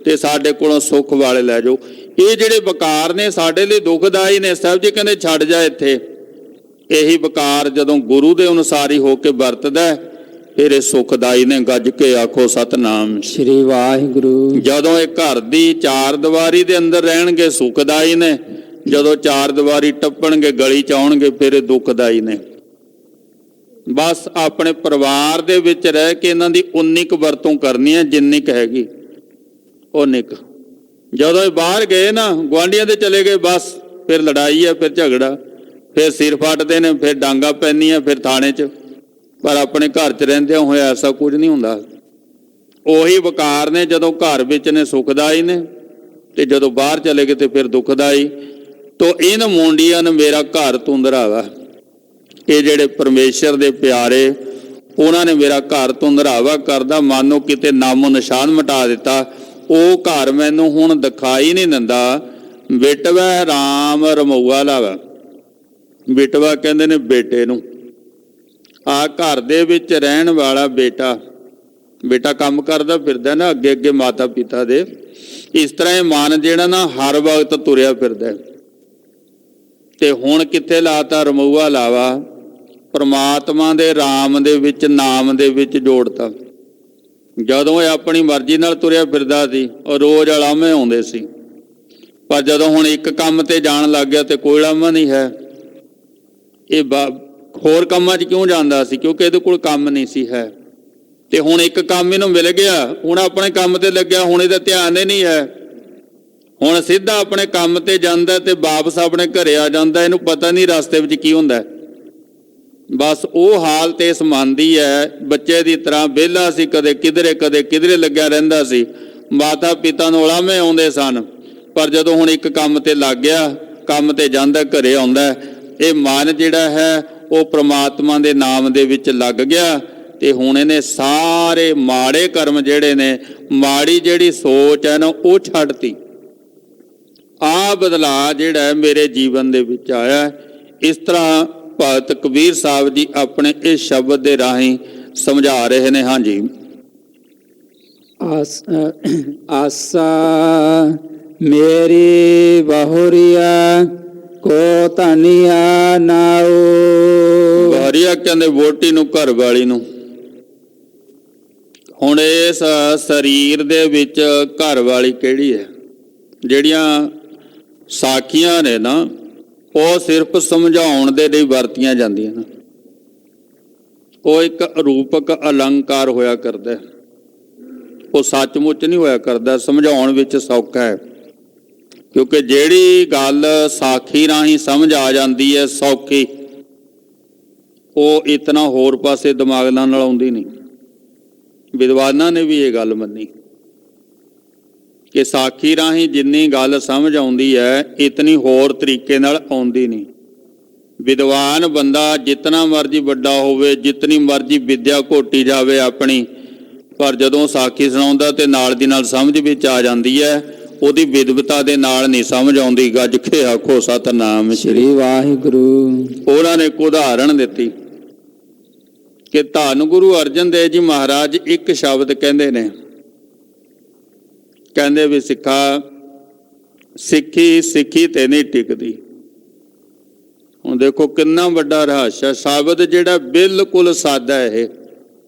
ਤੇ ਸਾਡੇ ਕੋਲੋਂ ਸੁੱਖ ਵਾਲੇ ਲੈ ਜਾਓ। ਇਹ ਜਿਹੜੇ ਵਿਕਾਰ ਨੇ ਸਾਡੇ ਲਈ ਦੁੱਖਦਾਈ ਨੇ, ਸਾਹਿਬ ਜੀ ਕਹਿੰਦੇ ਛੱਡ ਜਾ ਇੱਥੇ। ਇਹੀ ਵਿਕਾਰ ਜਦੋਂ ਗੁਰੂ ਦੇ ਅਨੁਸਾਰੀ ਹੋ ਕੇ ਵਰਤਦਾ ਫਿਰ ਇਹ ਸੁਖਦਾਈ ਨੇ। ਗੱਜ ਕੇ ਆਖੋ ਸਤਿਨਾਮ ਸ੍ਰੀ ਵਾਹਿਗੁਰੂ। ਜਦੋਂ ਇਹ ਘਰ ਦੀ ਚਾਰ ਦੀਵਾਰੀ ਦੇ ਅੰਦਰ ਰਹਿਣਗੇ ਸੁਖਦਾਈ ਨੇ, ਜਦੋਂ ਚਾਰ ਦੀਵਾਰੀ ਟੱਪਣਗੇ, ਗਲੀ ਚ ਆਉਣਗੇ, ਫਿਰ ਇਹ ਦੁਖਦਾਈ ਨੇ। ਬਸ ਆਪਣੇ ਪਰਿਵਾਰ ਦੇ ਵਿੱਚ ਰਹਿ ਕੇ ਇਹਨਾਂ ਦੀ ਉਨੀ ਕੁ ਵਰਤੋਂ ਕਰਨੀ ਹੈ ਜਿੰਨੀ ਕੁ ਹੈਗੀ ਉਨੀ ਕੁ। ਜਦੋਂ ਇਹ ਬਾਹਰ ਗਏ ਨਾ, ਗੁਆਂਢੀਆਂ ਦੇ ਚਲੇ ਗਏ, ਬਸ ਫਿਰ ਲੜਾਈ ਹੈ, ਫਿਰ ਝਗੜਾ, ਫਿਰ ਸਿਰ ਫੱਟਦੇ ਨੇ, ਫਿਰ ਡਾਂਗਾ ਪੈਂਦੀਆਂ, ਫਿਰ ਥਾਣੇ 'ਚ। ਪਰ ਆਪਣੇ ਘਰ 'ਚ ਰਹਿੰਦਿਆਂ ਹੋਇਆ ਐਸਾ ਕੁਝ ਨਹੀਂ ਹੁੰਦਾ। ਉਹੀ ਵਿਕਾਰ ਨੇ, ਜਦੋਂ ਘਰ ਵਿੱਚ ਨੇ ਸੁਖਦਾਈ ਨੇ ਤੇ ਜਦੋਂ ਬਾਹਰ ਚਲੇ ਗਏ ਤੇ ਫਿਰ ਦੁਖਦਾਈ। ਤੋ ਇਨ ਮੁੰਡਿਆਂ ਨੇ ਮੇਰਾ ਘਰ ਧੁੰਦਰਾਵਾ। ਇਹ ਜਿਹੜੇ ਪਰਮੇਸ਼ਰ ਦੇ ਪਿਆਰੇ, ਉਹਨਾਂ ਨੇ ਮੇਰਾ ਘਰ ਧੁੰਦਰਾਵਾ ਕਰਦਾ, ਮਾਨੋ ਕਿਤੇ ਨਾਮੋ ਨਿਸ਼ਾਨ ਮਿਟਾ ਦਿੱਤਾ। ਉਹ ਘਰ ਮੈਨੂੰ ਹੁਣ ਦਿਖਾਈ ਨਹੀਂ ਦਿੰਦਾ। ਬਿਟਵੈ ਰਾਮ ਰਮਊਆ ਲਾਵਾ। ਬਿਟਵਾ ਕਹਿੰਦੇ ਨੇ ਬੇਟੇ ਨੂੰ। ਆ ਘਰ ਦੇ ਵਿੱਚ ਰਹਿਣ ਵਾਲਾ ਬੇਟਾ ਕੰਮ ਕਰਦਾ ਫਿਰਦਾ ਨਾ ਅੱਗੇ ਅੱਗੇ ਮਾਤਾ ਪਿਤਾ ਦੇ, ਇਸ ਤਰ੍ਹਾਂ ਇਹ ਮਨ ਜਿਹੜਾ ਨਾ ਹਰ ਵਕਤ ਤੁਰਿਆ ਫਿਰਦਾ। ਤੇ ਹੁਣ ਕਿੱਥੇ ਲਾਤਾ? ਰਮੂਆ ਲਾਵਾ ਪਰਮਾਤਮਾ ਦੇ ਰਾਮ ਦੇ ਵਿੱਚ, ਨਾਮ ਦੇ ਵਿੱਚ ਜੋੜਤਾ। ਜਦੋਂ ਇਹ ਆਪਣੀ ਮਰਜ਼ੀ ਨਾਲ ਤੁਰਿਆ ਫਿਰਦਾ ਸੀ ਉਹ ਰੋਜ਼ ਅਲਾਮੇ ਆਉਂਦੇ ਸੀ, ਪਰ ਜਦੋਂ ਹੁਣ ਇੱਕ ਕੰਮ ਤੇ ਜਾਣ ਲੱਗ ਗਿਆ ਤੇ ਕੋਈ ਅਲਾਮਾ ਨਹੀਂ ਹੈ। ਇਹ ਹੋਰ ਕੰਮਾਂ 'ਚ ਕਿਉਂ ਜਾਂਦਾ ਸੀ? ਕਿਉਂਕਿ ਇਹਦੇ ਕੋਲ ਕੰਮ ਨਹੀਂ ਸੀ ਹੈ। ਤੇ ਹੁਣ ਇੱਕ ਕੰਮ ਇਹਨੂੰ ਮਿਲ ਗਿਆ, ਹੁਣ ਆਪਣੇ ਕੰਮ ਤੇ ਲੱਗਿਆ, ਹੁਣ ਇਹਦਾ ਧਿਆਨ ਹੀ ਨਹੀਂ ਹੈ। ਹੁਣ ਸਿੱਧਾ ਆਪਣੇ ਕੰਮ ਤੇ ਜਾਂਦਾ ਤੇ ਵਾਪਸ ਆਪਣੇ ਘਰੇ ਆ ਜਾਂਦਾ, ਇਹਨੂੰ ਪਤਾ ਨਹੀਂ ਰਸਤੇ ਵਿੱਚ ਕੀ ਹੁੰਦਾ। ਬਸ ਉਹ ਹਾਲਤ ਇਸ ਮਨ ਦੀ ਹੈ। ਬੱਚੇ ਦੀ ਤਰ੍ਹਾਂ ਵਿਹਲਾ ਸੀ, ਕਦੇ ਕਿਧਰੇ ਲੱਗਿਆ ਰਹਿੰਦਾ ਸੀ। ਮਾਤਾ ਪਿਤਾ ਨੂੰ ਉਲਾਮੇ ਆਉਂਦੇ ਸਨ, ਪਰ ਜਦੋਂ ਹੁਣ ਇੱਕ ਕੰਮ ਤੇ ਲੱਗ ਗਿਆ, ਕੰਮ ਤੇ ਜਾਂਦਾ, ਘਰੇ ਆਉਂਦਾ, ਇਹ ਮਨ ਜਿਹੜਾ ਹੈ ਉਹ ਪ੍ਰਮਾਤਮਾ ਦੇ ਨਾਮ ਦੇ ਵਿੱਚ ਲੱਗ ਗਿਆ। ਤੇ ਹੁਣ ਇਹਨੇ ਸਾਰੇ ਮਾੜੇ ਕਰਮ ਜਿਹੜੇ ਨੇ, ਮਾੜੀ ਜਿਹੜੀ ਸੋਚ ਹੈ ਨਾ, ਉਹ ਛੱਡਤੀ। ਆ ਬਦਲਾਅ ਜਿਹੜਾ ਮੇਰੇ ਜੀਵਨ ਦੇ ਵਿੱਚ ਆਇਆ। ਇਸ ਤਰ੍ਹਾਂ ਭਗਤ ਕਬੀਰ ਸਾਹਿਬ ਜੀ ਆਪਣੇ ਇਸ ਸ਼ਬਦ ਦੇ ਰਾਹੀਂ ਸਮਝਾ ਰਹੇ ਨੇ। ਹਾਂਜੀ, ਆਸਾ ਮੇਰੀ ਬਹੁਰੀਆ ਕੋ ਧਨੀਆ ਨਾਉ। ਬਹੁਰੀਆ ਕਹਿੰਦੇ ਵੋਟੀ ਨੂੰ, ਘਰ ਵਾਲੀ ਨੂੰ। ਹੁਣ ਇਸ ਸਰੀਰ ਦੇ ਵਿੱਚ ਘਰ ਵਾਲੀ ਕਿਹੜੀ ਹੈ? ਜਿਹੜੀਆਂ ਸਾਖੀਆਂ ਨੇ ਨਾ, ਉਹ ਸਿਰਫ ਸਮਝਾਉਣ ਦੇ ਲਈ ਵਰਤੀਆਂ ਜਾਂਦੀਆਂ ਨੇ। ਉਹ ਇੱਕ ਰੂਪਕ ਅਲੰਕਾਰ ਹੋਇਆ ਕਰਦਾ, ਉਹ ਸੱਚਮੁੱਚ ਨਹੀਂ ਹੋਇਆ ਕਰਦਾ। ਸਮਝਾਉਣ ਵਿੱਚ ਸੌਖਾ ਹੈ, ਕਿਉਂਕਿ ਜਿਹੜੀ ਗੱਲ ਸਾਖੀ ਰਾਹੀਂ ਸਮਝ ਆ ਜਾਂਦੀ ਹੈ ਸੌਖੀ, ਉਹ ਇਤਨਾ ਹੋਰ ਪਾਸੇ ਦਿਮਾਗ ਨਾਲ ਆਉਂਦੀ ਨਹੀਂ। ਵਿਦਵਾਨਾਂ ਨੇ ਵੀ ਇਹ ਗੱਲ ਮੰਨੀ ਕਿ ਸਾਖੀ ਰਾਹੀਂ ਜਿੰਨੀ ਗੱਲ ਸਮਝ ਆਉਂਦੀ ਹੈ, ਇਤਨੀ ਹੋਰ ਤਰੀਕੇ ਨਾਲ ਆਉਂਦੀ ਨਹੀਂ। ਵਿਦਵਾਨ ਬੰਦਾ ਜਿਤਨਾ ਮਰਜ਼ੀ ਵੱਡਾ ਹੋਵੇ, ਜਿਤਨੀ ਮਰਜ਼ੀ ਵਿਦਿਆ ਘੋਟੀ ਜਾਵੇ ਆਪਣੀ, ਪਰ ਜਦੋਂ ਸਾਖੀ ਸੁਣਾਉਂਦਾ ਤੇ ਨਾਲ ਦੀ ਨਾਲ ਸਮਝ ਵਿੱਚ ਆ ਜਾਂਦੀ ਹੈ, ਉਹਦੀ ਵਿਦਵਤਾ ਦੇ ਨਾਲ ਨਹੀਂ ਸਮਝ ਆਉਂਦੀ। ਗੱਜ ਕੇ ਆਖੋ ਸਤਿਨਾਮ ਸ੍ਰੀ ਵਾਹਿਗੁਰੂ। ਉਹਨਾਂ ਨੇ ਇੱਕ ਉਦਾਹਰਣ ਦਿੱਤੀ ਕਿ ਧੰਨ ਗੁਰੂ ਅਰਜਨ ਦੇਵ ਜੀ ਮਹਾਰਾਜ ਇੱਕ ਸ਼ਬਦ ਕਹਿੰਦੇ ਨੇ, ਕਹਿੰਦੇ ਵੀ ਸਿੱਖਾ ਸਿੱਖੀ ਤੇ ਨਹੀਂ ਟਿਕਦੀ। ਹੁਣ ਦੇਖੋ ਕਿੰਨਾ ਵੱਡਾ ਰਹੱਸ ਹੈ। ਸ਼ਬਦ ਜਿਹੜਾ ਬਿਲਕੁਲ ਸਾਦਾ ਇਹ,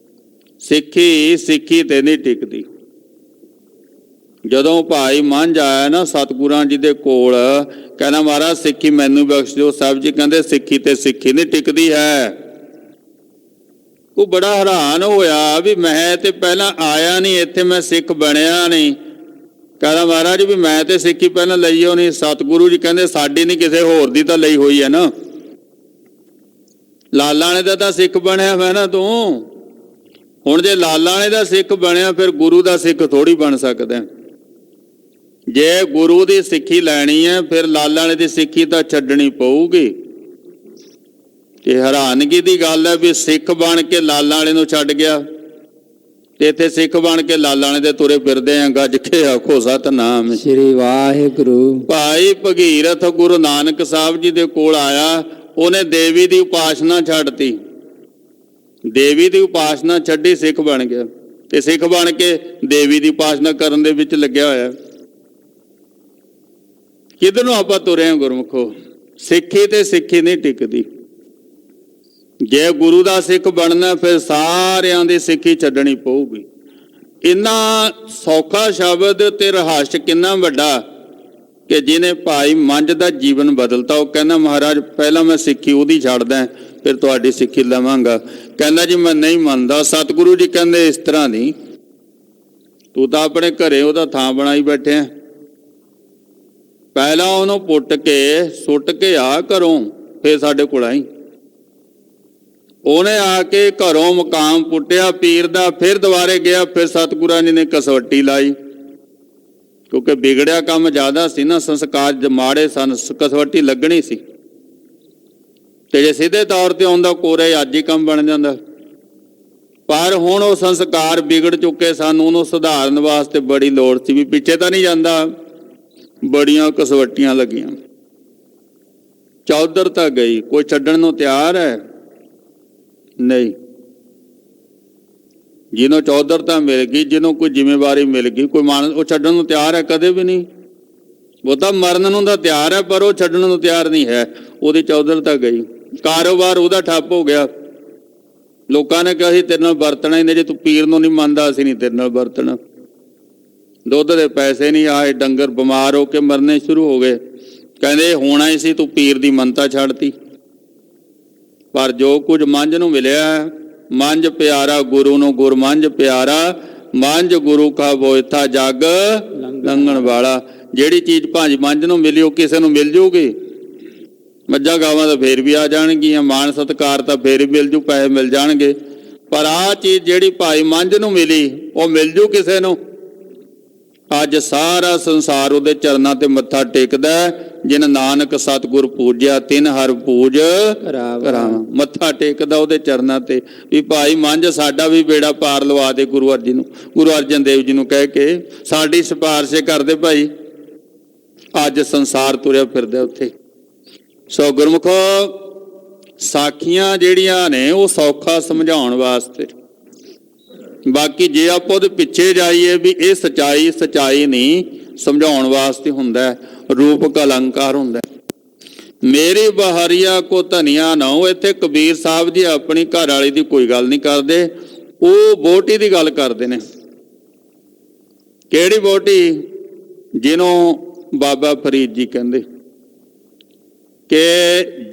ਸਿੱਖੀ ਤੇ ਨਹੀਂ ਟਿਕਦੀ। ਜਦੋਂ ਭਾਈ ਮੰਝ ਆਇਆ ਨਾ ਸਤਿਗੁਰਾਂ ਜੀ ਦੇ ਕੋਲ, ਕਹਿੰਦਾ ਮਹਾਰਾਜ ਸਿੱਖੀ ਮੈਨੂੰ ਬਖਸ਼ ਦਿਓ। ਸਾਹਿਬ ਜੀ ਕਹਿੰਦੇ ਸਿੱਖੀ ਨਹੀਂ ਟਿਕਦੀ ਹੈ। ਉਹ ਬੜਾ ਹੈਰਾਨ ਹੋਇਆ ਵੀ ਮੈਂ ਤੇ ਪਹਿਲਾਂ ਆਇਆ ਨਹੀਂ ਇੱਥੇ, ਮੈਂ ਸਿੱਖ ਬਣਿਆ ਨਹੀਂ। ਕਹਿੰਦਾ ਮਹਾਰਾਜ ਵੀ ਮੈਂ ਤੇ ਸਿੱਖੀ ਪਹਿਲਾਂ ਲਈ ਹੋ ਨਹੀਂ। ਸਤਿਗੁਰੂ ਜੀ ਕਹਿੰਦੇ ਸਾਡੀ ਨਹੀਂ, ਕਿਸੇ ਹੋਰ ਦੀ ਤਾਂ ਲਈ ਹੋਈ ਹੈ ਨਾ। ਲਾਲਾ ਨੇ ਤਾਂ ਸਿੱਖ ਬਣਿਆ ਮੈਂ ਨਾ ਤੂੰ। ਹੁਣ ਜੇ ਲਾਲਾ ਨੇ ਦਾ ਸਿੱਖ ਬਣਿਆ, ਫਿਰ ਗੁਰੂ ਦਾ ਸਿੱਖ ਥੋੜੀ ਬਣ ਸਕਦਾ। ਜੇ ਗੁਰੂ ਦੀ ਸਿੱਖੀ ਲੈਣੀ ਹੈ, ਫਿਰ ਲਾਲਾ ਨੇ ਦੀ ਸਿੱਖੀ ਤਾਂ ਛੱਡਣੀ ਪਊਗੀ। ਤੇ ਹੈਰਾਨਗੀ ਦੀ ਗੱਲ ਹੈ ਵੀ ਸਿੱਖ ਬਣ ਕੇ ਲਾਲਾ ਵਾਲੇ ਨੂੰ ਛੱਡ ਗਿਆ, ਤੇ ਇੱਥੇ ਸਿੱਖ ਬਣ ਕੇ ਲਾਲਾ ਵਾਲੇ ਦੇ ਤੁਰੇ ਫਿਰਦੇ ਆ। ਗੱਜ ਕੇ ਆਖੋ ਸਤਿਨਾਮ ਸ੍ਰੀ ਵਾਹਿਗੁਰੂ। ਭਾਈ ਭਗੀਰਥ ਗੁਰੂ ਨਾਨਕ ਸਾਹਿਬ ਜੀ ਦੇ ਕੋਲ ਆਇਆ, ਉਹਨੇ ਦੇਵੀ ਦੀ ਉਪਾਸਨਾ ਛੱਡਤੀ। ਦੇਵੀ ਦੀ ਉਪਾਸਨਾ ਛੱਡੀ, ਸਿੱਖ ਬਣ ਗਿਆ। ਤੇ ਸਿੱਖ ਬਣ ਕੇ ਦੇਵੀ ਦੀ ਉਪਾਸਨਾ ਕਰਨ ਦੇ ਵਿੱਚ ਲੱਗਿਆ ਹੋਇਆ। ਕਿਧਰ ਨੂੰ ਆਪਾਂ ਤੁਰੇ ਹਾਂ ਗੁਰਮੁਖੋ? ਸਿੱਖੀ ਤੇ ਸਿੱਖੀ ਨਹੀਂ ਟਿਕਦੀ। ਜੇ ਗੁਰੂ ਦਾ ਸਿੱਖ ਬਣਨਾ, ਫਿਰ ਸਾਰਿਆਂ ਦੀ ਸਿੱਖੀ ਛੱਡਣੀ ਪਊਗੀ। ਇੰਨਾ ਸੌਖਾ ਸ਼ਬਦ ਤੇ ਰਹੱਸ ਕਿੰਨਾ ਵੱਡਾ ਕਿ ਜਿਹਨੇ ਭਾਈ ਮੰਝ ਦਾ ਜੀਵਨ ਬਦਲਤਾ। ਉਹ ਕਹਿੰਦਾ ਮਹਾਰਾਜ ਪਹਿਲਾਂ ਮੈਂ ਸਿੱਖੀ ਉਹਦੀ ਛੱਡਦਾ, ਫਿਰ ਤੁਹਾਡੀ ਸਿੱਖੀ ਲਵਾਂਗਾ। ਕਹਿੰਦਾ ਜੀ ਮੈਂ ਨਹੀਂ ਮੰਨਦਾ। ਸਤਿਗੁਰੂ ਜੀ ਕਹਿੰਦੇ ਇਸ ਤਰ੍ਹਾਂ ਨਹੀਂ, ਤੂੰ ਤਾਂ ਆਪਣੇ ਘਰੇ ਉਹਦਾ ਥਾਂ ਬਣਾਈ ਬੈਠਿਆ। ਪਹਿਲਾਂ ਉਹਨੂੰ ਪੁੱਟ ਕੇ ਸੁੱਟ ਕੇ ਆ ਘਰੋਂ, ਫਿਰ ਸਾਡੇ ਕੋਲ ਆਈ। ਉਹਨੇ ਆ ਕੇ ਘਰੋਂ ਮਕਾਮ ਪੁੱਟਿਆ ਪੀਰ ਦਾ, ਫਿਰ ਦੁਬਾਰੇ ਗਿਆ, ਫਿਰ ਸਤਿਗੁਰਾਂ ਜੀ ਨੇ ਕਸਵੱਟੀ ਲਾਈ। ਕਿਉਂਕਿ ਵਿਗੜਿਆ ਕੰਮ ਜ਼ਿਆਦਾ ਸੀ ਨਾ, ਸੰਸਕਾਰ ਮਾੜੇ ਸਨ, ਕਸਵੱਟੀ ਲੱਗਣੀ ਸੀ। ਤੇ ਜੇ ਸਿੱਧੇ ਤੌਰ ਤੇ ਆਉਂਦਾ ਕੋਰੇ, ਅੱਜ ਹੀ ਕੰਮ ਬਣ ਜਾਂਦਾ। ਪਰ ਹੁਣ ਉਹ ਸੰਸਕਾਰ ਵਿਗੜ ਚੁੱਕੇ ਸਨ, ਉਹਨੂੰ ਸੁਧਾਰਨ ਵਾਸਤੇ ਬੜੀ ਲੋੜ ਸੀ। ਵੀ ਪਿੱਛੇ ਤਾਂ ਨਹੀਂ ਜਾਂਦਾ, ਬੜੀਆਂ ਕਸਵੱਟੀਆਂ ਲੱਗੀਆਂ। ਚੌਧਰ ਤਾਂ ਗਈ, ਕੋਈ ਛੱਡਣ ਨੂੰ ਤਿਆਰ ਹੈ? ਨਹੀਂ। ਜਿਹਨੂੰ ਚੌਧਰ ਤਾਂ ਮਿਲ ਗਈ, ਜਿਹਨੂੰ ਕੋਈ ਜ਼ਿੰਮੇਵਾਰੀ ਮਿਲ ਗਈ, ਕੋਈ ਮਾਨਸ ਉਹ ਛੱਡਣ ਨੂੰ ਤਿਆਰ ਹੈ? ਕਦੇ ਵੀ ਨਹੀਂ। ਉਹ ਤਾਂ ਮਰਨ ਨੂੰ ਤਾਂ ਤਿਆਰ ਹੈ, ਪਰ ਉਹ ਛੱਡਣ ਨੂੰ ਤਿਆਰ ਨਹੀਂ ਹੈ। ਉਹਦੀ ਚੌਧਰ ਤਾਂ ਗਈ, ਕਾਰੋਬਾਰ ਉਹਦਾ ਠੱਪ ਹੋ ਗਿਆ। ਲੋਕਾਂ ਨੇ ਕਿਹਾ ਸੀ ਤੇਰੇ ਨਾਲ ਵਰਤਣਾ ਹੀ ਨਹੀਂ, ਜੇ ਤੂੰ ਪੀਰ ਨੂੰ ਨਹੀਂ ਮੰਨਦਾ ਅਸੀਂ ਨਹੀਂ ਤੇਰੇ ਨਾਲ ਵਰਤਣਾ। ਦੁੱਧ ਦੇ ਪੈਸੇ ਨਹੀਂ ਆਏ, ਡੰਗਰ ਬਿਮਾਰ ਹੋ ਕੇ ਮਰਨੇ ਸ਼ੁਰੂ ਹੋ ਗਏ। ਕਹਿੰਦੇ ਹੋਣਾ ਹੀ ਸੀ, ਤੂੰ ਪੀਰ ਦੀ ਮੰਨਤਾ ਛੱਡਤੀ। ਪਰ ਜੋ ਕੁਝ ਮੰਝ ਨੂੰ ਮਿਲਿਆ, ਮੰਝ ਪਿਆਰਾ ਗੁਰੂ ਨੂੰ, ਗੁਰ ਮੰਝ ਪਿਆਰਾ, ਮੰਝ ਗੁਰੂ ਕਾ ਬੋਇਥਾ ਜਗ ਲੰਘਣ ਵਾਲਾ। ਜਿਹੜੀ ਚੀਜ਼ ਭਾਂਜ ਮੰਝ ਨੂੰ ਮਿਲੀ ਉਹ ਕਿਸੇ ਨੂੰ ਮਿਲ ਜੂਗੀ। ਮੱਝਾਂ ਗਾਵਾਂ ਤਾਂ ਫੇਰ ਵੀ ਆ ਜਾਣਗੀਆਂ, ਮਾਣ ਸਤਿਕਾਰ ਤਾਂ ਫੇਰ ਵੀ ਮਿਲ ਜੂ, ਪੈਸੇ ਮਿਲ ਜਾਣਗੇ। ਪਰ ਆਹ ਚੀਜ਼ ਜਿਹੜੀ ਭਾਈ ਮੰਝ ਨੂੰ ਮਿਲੀ ਉਹ ਮਿਲ ਜੂ ਕਿਸੇ ਨੂੰ? ਅੱਜ ਸਾਰਾ ਸੰਸਾਰ ਉਹਦੇ ਚਰਨਾਂ ਤੇ ਮੱਥਾ ਟੇਕਦਾ। ਜਿਨ ਨਾਨਕ ਸਤਿਗੁਰ ਪੂਜਿਆ ਤਿਨ ਹਰ ਪੂਜ ਕਰਾਵਾਂ। ਮੱਥਾ ਟੇਕਦਾ ਉਹਦੇ ਚਰਨਾਂ ਤੇ ਵੀ ਭਾਈ ਮੰਝ ਸਾਡਾ ਵੀ ਬੇੜਾ ਪਾਰ ਲਵਾ ਦੇ। ਗੁਰੂ ਅਰਜਨ ਦੇਵ ਜੀ ਨੂੰ ਕਹਿ ਕੇ ਸਾਡੀ ਸਿਫਾਰਿਸ਼ ਕਰਦੇ ਭਾਈ। ਅੱਜ ਸੰਸਾਰ ਤੁਰਿਆ ਫਿਰਦਾ ਉੱਥੇ। ਸੋ ਗੁਰਮੁਖੋ, ਸਾਖੀਆਂ ਜਿਹੜੀਆਂ ਨੇ ਉਹ ਸੌਖਾ ਸਮਝਾਉਣ ਵਾਸਤੇ। ਬਾਕੀ ਜੇ ਆਪਾਂ ਉਹਦੇ ਪਿੱਛੇ ਜਾਈਏ ਵੀ ਇਹ ਸਚਾਈ ਨਹੀਂ, ਸਮਝਾਉਣ ਵਾਸਤੇ ਹੁੰਦਾ। ਰੂਪਕ ਅਲੰਕਾਰ ਹੁੰਦਾ। ਮੇਰੀ ਬਹਾਰੀਆ ਕੋ ਧਨੀਆ ਨਾਉ। ਇੱਥੇ ਕਬੀਰ ਸਾਹਿਬ ਜੀ ਆਪਣੀ ਘਰ ਵਾਲੀ ਦੀ ਕੋਈ ਗੱਲ ਨਹੀਂ ਕਰਦੇ, ਉਹ ਵਹੁਟੀ ਦੀ ਗੱਲ ਕਰਦੇ ਨੇ। ਕਿਹੜੀ ਵਹੁਟੀ? ਜਿਹਨੂੰ ਬਾਬਾ ਫਰੀਦ ਜੀ ਕਹਿੰਦੇ ਕਿ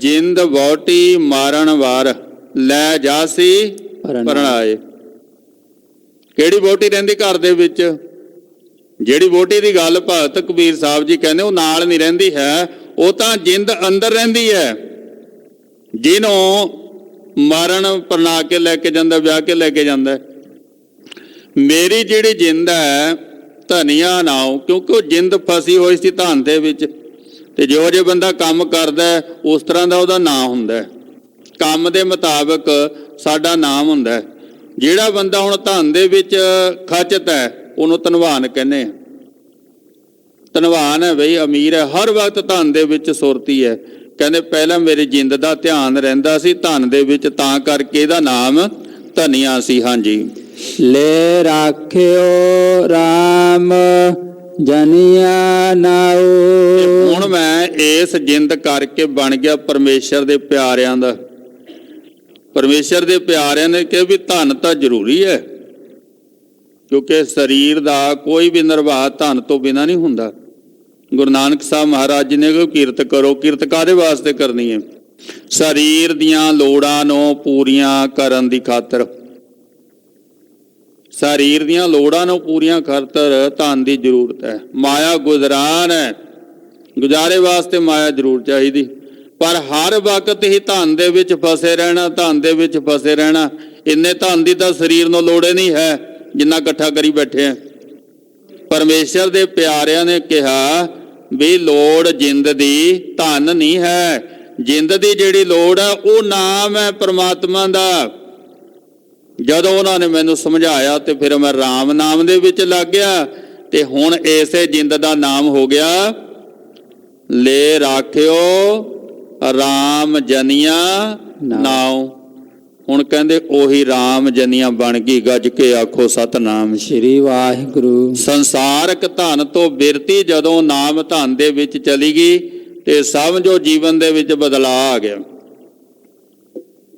ਜਿੰਦ ਵਹੁਟੀ ਮਾਰਨ ਵਾਰ ਲੈ ਜਾਸੀ ਪਰਣਾਏ। ਕਿਹੜੀ ਵਹੁਟੀ ਰਹਿੰਦੀ ਘਰ ਦੇ ਵਿੱਚ? ਜਿਹੜੀ ਵਹੁਟੀ ਦੀ ਗੱਲ ਭਗਤ ਕਬੀਰ ਸਾਹਿਬ ਜੀ ਕਹਿੰਦੇ ਉਹ ਨਾਲ ਨਹੀਂ ਰਹਿੰਦੀ ਹੈ, ਉਹ ਤਾਂ ਜਿੰਦ ਅੰਦਰ ਰਹਿੰਦੀ ਹੈ। ਜਿਹਨੂੰ ਮਾਰਨ ਪਰਣਾ ਕੇ ਲੈ ਕੇ ਜਾਂਦਾ, ਵਿਆਹ ਕੇ ਲੈ ਕੇ ਜਾਂਦਾ। ਮੇਰੀ ਜਿਹੜੀ ਜਿੰਦ ਹੈ ਧਨੀਆ ਨਾਉ, ਕਿਉਂਕਿ ਉਹ ਜਿੰਦ ਫਸੀ ਹੋਈ ਸੀ ਧਨ ਦੇ ਵਿੱਚ। ਤੇ ਜਿਹੋ ਜਿਹੇ ਬੰਦਾ ਕੰਮ ਕਰਦਾ ਉਸ ਤਰ੍ਹਾਂ ਦਾ ਉਹਦਾ ਨਾਂ ਹੁੰਦਾ। ਕੰਮ ਦੇ ਮੁਤਾਬਕ ਸਾਡਾ ਨਾਮ ਹੁੰਦਾ। ਜਿਹੜਾ ਬੰਦਾ ਹੁਣ ਧਨ ਦੇ ਵਿੱਚ ਖਚਤ ਹੈ ਉਹਨੂੰ ਧਨਵਾਨ ਕਹਿੰਦੇ ਆ। ਧਨਵਾਨ ਹੈ ਬਈ, ਅਮੀਰ ਹੈ, ਹਰ ਵਕਤ ਧਨ ਦੇ ਵਿੱਚ ਸੁਰਤੀ ਹੈ। ਕਹਿੰਦੇ ਪਹਿਲਾਂ ਮੇਰੀ ਜਿੰਦ ਦਾ ਧਿਆਨ ਰਹਿੰਦਾ ਸੀ ਧਨ ਦੇ ਵਿੱਚ, ਤਾਂ ਕਰਕੇ ਇਹਦਾ ਨਾਮ ਧਨੀਆ ਸੀ। ਹਾਂਜੀ। ਲੈ ਰਾਖਿਓ RAM ਜਨੀਆ ਨਾਉ। ਹੁਣ ਮੈਂ ਇਸ ਜਿੰਦ ਕਰਕੇ ਬਣ ਗਿਆ ਪਰਮੇਸ਼ਰ ਦੇ ਪਿਆਰਿਆਂ ਦਾ। ਪਰਮੇਸ਼ਰ ਦੇ ਪਿਆਰਿਆਂ ਨੇ ਕਿਹਾ ਵੀ ਧਨ ਤਾਂ ਜ਼ਰੂਰੀ ਹੈ, ਕਿਉਂਕਿ ਸਰੀਰ ਦਾ ਕੋਈ ਵੀ ਨਿਰਵਾਹ ਧਨ ਤੋਂ ਬਿਨਾਂ ਨਹੀਂ ਹੁੰਦਾ। ਗੁਰੂ ਨਾਨਕ ਸਾਹਿਬ ਮਹਾਰਾਜ ਜੀ ਨੇ ਕਿਹਾ ਕਿਰਤ ਕਰੋ। ਕਿਰਤ ਕਾਹਦੇ ਵਾਸਤੇ ਕਰਨੀ ਹੈ? ਸਰੀਰ ਦੀਆਂ ਲੋੜਾਂ ਨੂੰ ਪੂਰੀਆਂ ਕਰਨ ਦੀ ਖਾਤਰ। ਸਰੀਰ ਦੀਆਂ ਲੋੜਾਂ ਨੂੰ ਪੂਰੀਆਂ ਖਾਤਰ ਧਨ ਦੀ ਜ਼ਰੂਰਤ ਹੈ। ਮਾਇਆ ਗੁਜ਼ਰਾਨ ਹੈ, ਗੁਜ਼ਾਰੇ ਵਾਸਤੇ ਮਾਇਆ ਜ਼ਰੂਰ ਚਾਹੀਦੀ। ਪਰ ਹਰ ਵਕਤ ਹੀ ਧਨ ਦੇ ਵਿੱਚ ਫਸੇ ਰਹਿਣਾ, ਧਨ ਦੇ ਵਿੱਚ ਫਸੇ ਰਹਿਣਾ। ਇੰਨੇ ਧਨ ਦੀ ਤਾਂ ਸਰੀਰ ਨੂੰ ਲੋੜ ਨਹੀਂ ਹੈ ਜਿੰਨਾ ਇਕੱਠਾ ਕਰੀ ਬੈਠੇ ਆ। ਪਰਮੇਸ਼ਰ ਦੇ ਪਿਆਰਿਆਂ ਨੇ ਕਿਹਾ ਵੀ ਲੋੜ ਜਿੰਦ ਦੀ ਧਨ ਨਹੀਂ ਹੈ। ਜਿੰਦ ਦੀ ਜਿਹੜੀ ਲੋੜ ਹੈ ਉਹ ਨਾਮ ਹੈ ਪਰਮਾਤਮਾ ਦਾ। ਜਦੋਂ ਉਹਨਾਂ ਨੇ ਮੈਨੂੰ ਸਮਝਾਇਆ ਤੇ ਫਿਰ ਮੈਂ ਰਾਮ ਨਾਮ ਦੇ ਵਿੱਚ ਲੱਗ ਗਿਆ। ਤੇ ਹੁਣ ਇਸੇ ਜਿੰਦ ਦਾ ਨਾਮ ਹੋ ਗਿਆ ਲੈ ਰਾਖਿਓ RAM ਜਨੀਆ ਨਾਉ। ਹੁਣ ਕਹਿੰਦੇ ਉਹੀ RAM ਜਨੀਆਂ ਬਣ ਗਈ। ਗੱਜ ਕੇ ਆਖੋ ਸਤਨਾਮ ਸ੍ਰੀ ਵਾਹਿਗੁਰੂ। ਸੰਸਾਰਕ ਧਨ ਤੋਂ ਬਿਰਤੀ ਜਦੋਂ ਨਾਮ ਧਨ ਦੇ ਵਿੱਚ ਚਲੀ ਗਈ ਤੇ ਸਮਝੋ ਜੀਵਨ ਦੇ ਵਿੱਚ ਬਦਲਾਅ ਆ ਗਿਆ।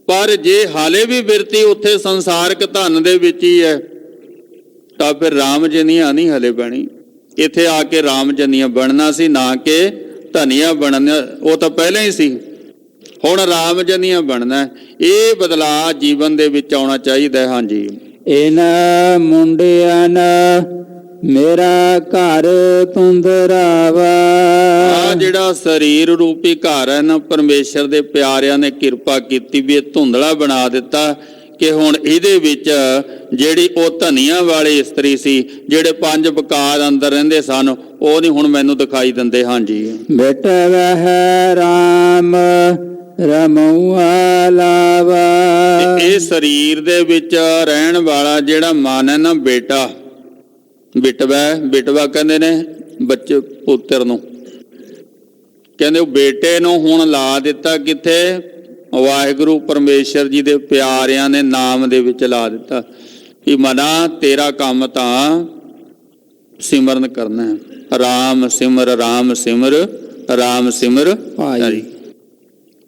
ਪਰ ਜੇ ਹਾਲੇ ਵੀ ਬਿਰਤੀ ਉੱਥੇ ਸੰਸਾਰਕ ਧਨ ਦੇ ਵਿੱਚ ਹੀ ਹੈ ਤਾਂ ਫਿਰ RAM ਜਨੀਆਂ ਨਹੀਂ ਹਲੇ ਬਣੀ। ਇੱਥੇ ਆ ਕੇ RAM ਜਨੀਆਂ ਬਣਨਾ ਸੀ, ਨਾ ਕਿ ਧਨੀਆ ਬਣਨਾ। ਉਹ ਤਾਂ ਪਹਿਲਾਂ ਹੀ ਸੀ, ਹੁਣ RAM ਜਨੀਆਂ ਬਣਨਾ। ਇਹ ਬਦਲਾਅ ਜੀਵਨ ਦੇ ਵਿੱਚ ਆਉਣਾ ਚਾਹੀਦਾ। ਹਾਂਜੀ। ਇਹਨਾਂ ਮੁੰਡਿਆਂ ਮੇਰਾ ਘਰ ਤੁੰਦਰਾਵਾ। ਆ ਜਿਹੜਾ ਸਰੀਰ ਰੂਪੀ ਘਰ ਹੈ ਨਾ, ਪਰਮੇਸ਼ਰ ਦੇ ਪਿਆਰਿਆਂ ਨੇ ਕਿਰਪਾ ਕੀਤੀ ਵੀ ਇਹ ਧੁੰਦਲਾ ਬਣਾ ਦਿੱਤਾ ਕਿ ਹੁਣ ਇਹਦੇ ਵਿੱਚ ਜਿਹੜੀ ਉਹ ਧਨੀਆਂ ਵਾਲੀ ਇਸਤਰੀ ਸੀ, ਜਿਹੜੇ 5 ਵਿਕਾਰ ਅੰਦਰ ਰਹਿੰਦੇ ਸਨ, ਉਹ ਨਹੀਂ ਹੁਣ ਮੈਨੂੰ ਦਿਖਾਈ ਦਿੰਦੇ। ਹਾਂਜੀ। ਬੇਟਵਹਿ RAM ਰਮਉਆ ਲਾਵਾ। ਇਹ ਸਰੀਰ ਦੇ ਵਿੱਚ ਰਹਿਣ ਵਾਲਾ ਜਿਹੜਾ ਮਨ ਹੈ ਨਾ, ਬੇਟਾ, ਬਿਟਵਾ ਕਹਿੰਦੇ ਨੇ ਬੱਚੇ ਪੁੱਤਰ ਨੂੰ। ਕਹਿੰਦੇ ਉਹ ਬੇਟੇ ਨੂੰ ਹੁਣ ਲਾ ਦਿੱਤਾ ਕਿੱਥੇ? ਵਾਹਿਗੁਰੂ ਪਰਮੇਸ਼ਰ ਜੀ ਦੇ ਪਿਆਰਿਆਂ ਨੇ ਨਾਮ ਦੇ ਵਿੱਚ ਲਾ ਦਿੱਤਾ ਕਿ ਮਨਾ ਤੇਰਾ ਕੰਮ ਤਾਂ ਸਿਮਰਨ ਕਰਨਾ ਹੈ। ਰਾਮ ਸਿਮਰ ਰਾਮ ਸਿਮਰ ਰਾਮ ਸਿਮਰ ਭਾਈ।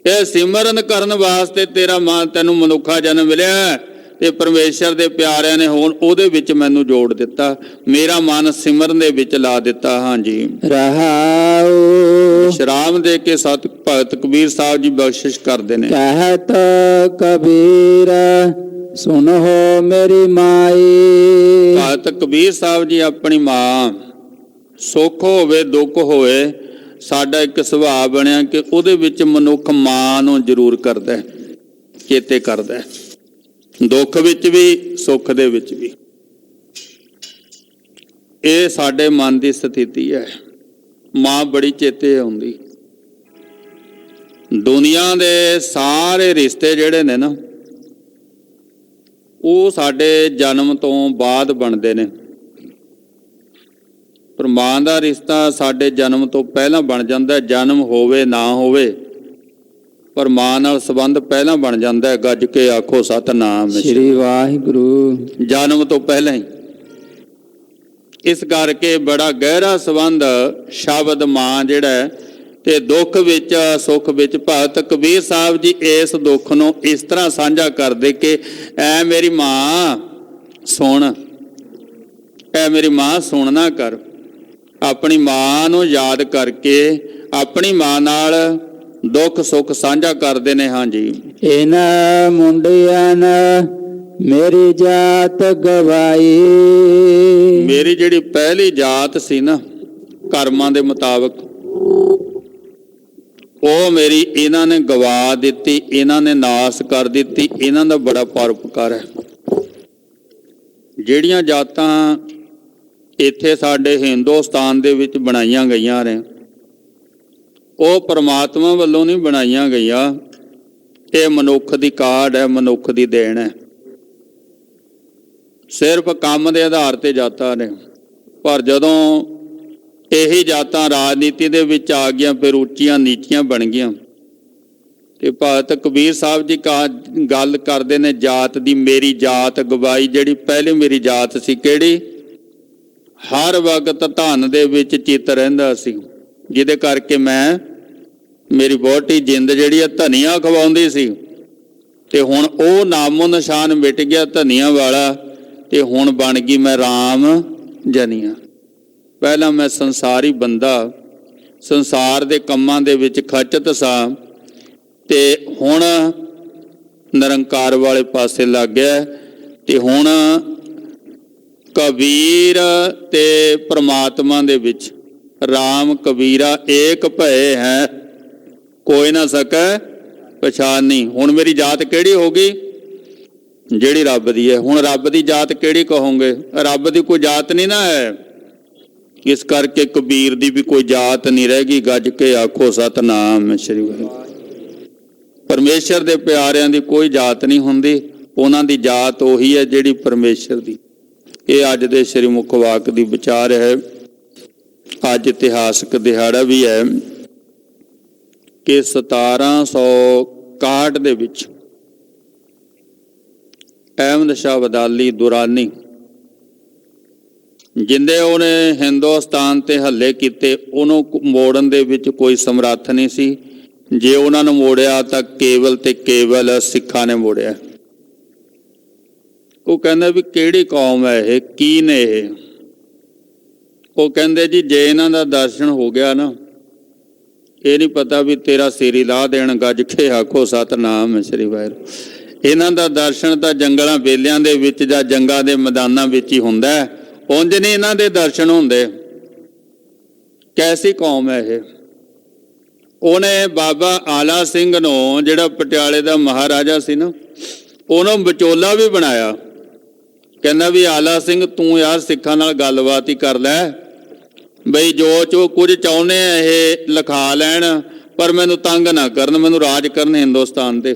ਇਹ ਸਿਮਰਨ ਕਰਨ ਵਾਸਤੇ ਤੇਰਾ ਮਨ, ਤੈਨੂੰ ਮਨੁੱਖਾ ਜਨਮ ਮਿਲਿਆ ਤੇ ਪਰਮੇਸ਼ਰ ਦੇ ਪਿਆਰਿਆਂ ਨੇ ਹੁਣ ਉਹਦੇ ਵਿੱਚ ਮੈਨੂੰ ਜੋੜ ਦਿੱਤਾ, ਮੇਰਾ ਮਨ ਸਿਮਰਨ ਦੇ ਵਿੱਚ ਲਾ ਦਿੱਤਾ। ਹਾਂਜੀ ਰਹਾਉ ਸ਼ਰਾਮ ਦੇ ਕੇ ਸਤ ਭਗਤ ਕਬੀਰ ਸਾਹਿਬ ਜੀ ਬਖਸ਼ਿਸ਼ ਕਰਦੇ ਨੇ। ਕਹਿਤ ਕਬੀਰ ਸੁਨੋ ਮੇਰੀ ਮਾਈ। ਭਗਤ ਕਬੀਰ ਸਾਹਿਬ ਜੀ ਆਪਣੀ ਮਾਂ, ਸੁੱਖ ਹੋਵੇ ਦੁੱਖ ਹੋਵੇ, ਸਾਡਾ ਇੱਕ ਸੁਭਾਅ ਬਣਿਆ ਕਿ ਉਹਦੇ ਵਿੱਚ ਮਨੁੱਖ ਮਾਂ ਨੂੰ ਜ਼ਰੂਰ ਕਰਦਾ ਹੈ, ਚੇਤੇ ਕਰਦਾ ਹੈ, ਦੁੱਖ ਵਿੱਚ ਵੀ ਸੁੱਖ ਦੇ ਵਿੱਚ ਵੀ। ਇਹ ਸਾਡੇ ਮਨ ਦੀ ਸਥਿਤੀ ਹੈ। ਮਾਂ ਬੜੀ ਚੇਤੇ ਆਉਂਦੀ। ਦੁਨੀਆ ਦੇ ਸਾਰੇ ਰਿਸ਼ਤੇ ਜਿਹੜੇ ਨੇ ਨਾ, ਉਹ ਸਾਡੇ ਜਨਮ ਤੋਂ ਬਾਅਦ ਬਣਦੇ ਨੇ, ਪਰ ਮਾਂ ਦਾ ਰਿਸ਼ਤਾ ਸਾਡੇ ਜਨਮ ਤੋਂ ਪਹਿਲਾਂ ਬਣ ਜਾਂਦਾ। ਜਨਮ ਹੋਵੇ ਨਾ ਹੋਵੇ, ਪਰ ਮਾਂ ਨਾਲ ਸੰਬੰਧ ਪਹਿਲਾਂ ਬਣ ਜਾਂਦਾ ਹੈ। ਗੱਜ ਕੇ ਆਖੋ ਸਤਿਨਾਮ ਸ੍ਰੀ ਵਾਹਿਗੁਰੂ। ਜਨਮ ਤੋਂ ਪਹਿਲਾਂ ਹੀ। ਇਸ ਕਰਕੇ ਬੜਾ ਗਹਿਰਾ ਸੰਬੰਧ ਸ਼ਬਦ ਮਾਂ ਜਿਹੜਾ ਹੈ, ਤੇ ਦੁੱਖ ਵਿੱਚ ਸੁੱਖ ਵਿੱਚ। ਭਗਤ ਕਬੀਰ ਸਾਹਿਬ ਜੀ ਇਸ ਦੁੱਖ ਨੂੰ ਇਸ ਤਰ੍ਹਾਂ ਸਾਂਝਾ ਕਰਦੇ ਕਿ ਐ ਮੇਰੀ ਮਾਂ ਸੁਣ, ਐ ਮੇਰੀ ਮਾਂ ਸੁਣ ਨਾ ਕਰ। ਆਪਣੀ ਮਾਂ ਨੂੰ ਯਾਦ ਕਰਕੇ ਆਪਣੀ ਮਾਂ ਨਾਲ ਦੁੱਖ ਸੁੱਖ ਸਾਂਝਾ ਕਰਦੇ ਨੇ। ਹਾਂਜੀ ਇਹਨਾਂ ਮੁੰਡਿਆਂ ਮੇਰੀ ਜਾਤ ਗਵਾਈ। ਮੇਰੀ ਜਿਹੜੀ ਪਹਿਲੀ ਜਾਤ ਸੀ ਨਾ ਕਰਮਾਂ ਦੇ ਮੁਤਾਬਕ, ਉਹ ਮੇਰੀ ਇਹਨਾਂ ਨੇ ਗਵਾ ਦਿੱਤੀ, ਇਹਨਾਂ ਨੇ ਨਾਸ ਕਰ ਦਿੱਤੀ। ਇਹਨਾਂ ਦਾ ਬੜਾ ਪਰਉਪਕਾਰ ਹੈ। ਜਿਹੜੀਆਂ ਜਾਤਾਂ ਇੱਥੇ ਸਾਡੇ ਹਿੰਦੁਸਤਾਨ ਦੇ ਵਿੱਚ ਬਣਾਈਆਂ ਗਈਆਂ ਨੇ, ਉਹ ਪਰਮਾਤਮਾ ਵੱਲੋਂ ਨਹੀਂ ਬਣਾਈਆਂ ਗਈਆਂ। ਇਹ ਮਨੁੱਖ ਦੀ ਕਾਢ ਹੈ, ਮਨੁੱਖ ਦੀ ਦੇਣ ਹੈ। ਸਿਰਫ ਕੰਮ ਦੇ ਆਧਾਰ ਤੇ ਜਾਤਾਂ ਨੇ। ਪਰ ਜਦੋਂ ਇਹੀ ਜਾਤਾਂ ਰਾਜਨੀਤੀ ਦੇ ਵਿੱਚ ਆ ਗਈਆਂ, ਫਿਰ ਉੱਚੀਆਂ ਨੀਚੀਆਂ ਬਣ ਗਈਆਂ। ਤੇ ਭਗਤ ਕਬੀਰ ਸਾਹਿਬ ਜੀ ਗੱਲ ਕਰਦੇ ਨੇ ਜਾਤ ਦੀ। ਮੇਰੀ ਜਾਤ ਗਵਾਈ, ਜਿਹੜੀ ਪਹਿਲੀ ਮੇਰੀ ਜਾਤ ਸੀ ਕਿਹੜੀ? ਹਰ ਵਕਤ ਧਨ ਦੇ ਵਿੱਚ ਚਿੱਤ ਰਹਿੰਦਾ ਸੀ, ਜਿਹਦੇ ਕਰਕੇ ਮੇਰੀ ਬਹੁਤੀ ਜਿੰਦ ਜਿਹੜੀ ਆ ਧਨੀਆ ਖਵਾਉਂਦੀ ਸੀ, ਤੇ ਹੁਣ ਉਹ ਨਾਮੋ ਨਿਸ਼ਾਨ ਮਿਟ ਗਿਆ ਧਨੀਆ ਵਾਲਾ, ਤੇ ਹੁਣ ਬਣ ਗਈ ਮੈਂ ਰਾਮ ਜਨੀਆ। ਪਹਿਲਾਂ ਮੈਂ ਸੰਸਾਰੀ ਬੰਦਾ, ਸੰਸਾਰ ਦੇ ਕੰਮਾਂ ਦੇ ਵਿੱਚ ਖਚਤ ਸਾਂ, ਤੇ ਹੁਣ ਨਿਰੰਕਾਰ ਵਾਲੇ ਪਾਸੇ ਲੱਗ ਗਿਆ। ਤੇ ਹੁਣ ਕਬੀਰ ਤੇ ਪ੍ਰਮਾਤਮਾ ਦੇ ਵਿੱਚ ਰਾਮ ਕਬੀਰਾ ਏਕ ਭਏ ਹੈ, ਕੋਈ ਨਾ ਸਕੈ ਪਛਾਨੀ। ਹੁਣ ਮੇਰੀ ਜਾਤ ਕਿਹੜੀ ਹੋ ਗਈ? ਜਿਹੜੀ ਰੱਬ ਦੀ ਹੈ। ਹੁਣ ਰੱਬ ਦੀ ਜਾਤ ਕਿਹੜੀ ਕਹੋਗੇ? ਰੱਬ ਦੀ ਕੋਈ ਜਾਤ ਨਹੀਂ ਨਾ ਹੈ। ਇਸ ਕਰਕੇ ਕਬੀਰ ਦੀ ਵੀ ਕੋਈ ਜਾਤ ਨਹੀਂ ਰਹਿ ਗਈ। ਗੱਜ ਕੇ ਆਖੋ ਸਤਿਨਾਮ ਸ੍ਰੀ ਵਾਹਿਗੁਰੂ। ਪਰਮੇਸ਼ਰ ਦੇ ਪਿਆਰਿਆਂ ਦੀ ਕੋਈ ਜਾਤ ਨਹੀਂ ਹੁੰਦੀ, ਉਹਨਾਂ ਦੀ ਜਾਤ ਉਹੀ ਹੈ ਜਿਹੜੀ ਪਰਮੇਸ਼ਰ ਦੀ। ਇਹ ਅੱਜ ਦੇ ਸ੍ਰੀ ਮੁੱਖ ਵਾਕ ਦੀ ਵਿਚਾਰ ਹੈ। ਅੱਜ ਇਤਿਹਾਸਕ ਦਿਹਾੜਾ ਵੀ ਹੈ ਕਿ 1761 ਦੇ ਵਿੱਚ ਅਹਿਮਦ ਸ਼ਾਹ ਅਬਦਾਲੀ ਦੁਰਾਨੀ, ਜਿੰਦੇ ਉਹਨੇ ਹਿੰਦੁਸਤਾਨ ਤੇ ਹੱਲੇ ਕੀਤੇ, ਉਹਨੂੰ ਮੋੜਨ ਦੇ ਵਿੱਚ ਕੋਈ ਸਮਰੱਥ ਨਹੀਂ ਸੀ। ਜੇ ਉਹਨਾਂ ਨੂੰ ਮੋੜਿਆ ਤਾਂ ਕੇਵਲ ਤੇ ਕੇਵਲ ਸਿੱਖਾਂ ਨੇ ਮੋੜਿਆ। ਉਹ ਕਹਿੰਦਾ ਵੀ ਕਿਹੜੀ ਕੌਮ ਹੈ ਇਹ, ਕੀ ਨੇ ਇਹ? ਉਹ ਕਹਿੰਦੇ ਜੀ ਜੇ ਇਹਨਾਂ ਦਾ ਦਰਸ਼ਨ ਹੋ ਗਿਆ ਨਾ, ਇਹ ਨਹੀਂ ਪਤਾ ਵੀ ਤੇਰਾ ਸਿਰ ਹੀ ਲਾਹ ਦੇਣ। ਗੱਜ ਕੇ ਆਖੋ ਸਤਿਨਾਮ ਸ੍ਰੀ ਵਾਹਿਗੁਰੂ। ਇਹਨਾਂ ਦਾ ਦਰਸ਼ਨ ਤਾਂ ਜੰਗਲਾਂ ਵੇਲਿਆਂ ਦੇ ਵਿੱਚ ਜਾਂ ਜੰਗਾਂ ਦੇ ਮੈਦਾਨਾਂ ਵਿੱਚ ਹੀ ਹੁੰਦਾ, ਉਂਝ ਨਹੀਂ ਇਹਨਾਂ ਦੇ ਦਰਸ਼ਨ ਹੁੰਦੇ। ਕੈਸੀ ਕੌਮ ਹੈ ਇਹ? ਉਹਨੇ ਬਾਬਾ ਆਲਾ ਸਿੰਘ ਨੂੰ, ਜਿਹੜਾ ਪਟਿਆਲੇ ਦਾ ਮਹਾਰਾਜਾ ਸੀ ਨਾ, ਉਹਨੂੰ ਵਿਚੋਲਾ ਵੀ ਬਣਾਇਆ। ਕਹਿੰਦਾ ਵੀ ਆਲਾ ਸਿੰਘ ਤੂੰ ਯਾਰ ਸਿੱਖਾਂ ਨਾਲ ਗੱਲਬਾਤ ਹੀ ਕਰ ਲੈ, ਬਈ ਜੋ ਕੁਝ ਚਾਹੁੰਦੇ ਆ ਇਹ ਲਿਖਾ ਲੈਣ, ਪਰ ਮੈਨੂੰ ਤੰਗ ਨਾ ਕਰਨ, ਮੈਨੂੰ ਰਾਜ ਕਰਨ ਹਿੰਦੁਸਤਾਨ ਤੇ।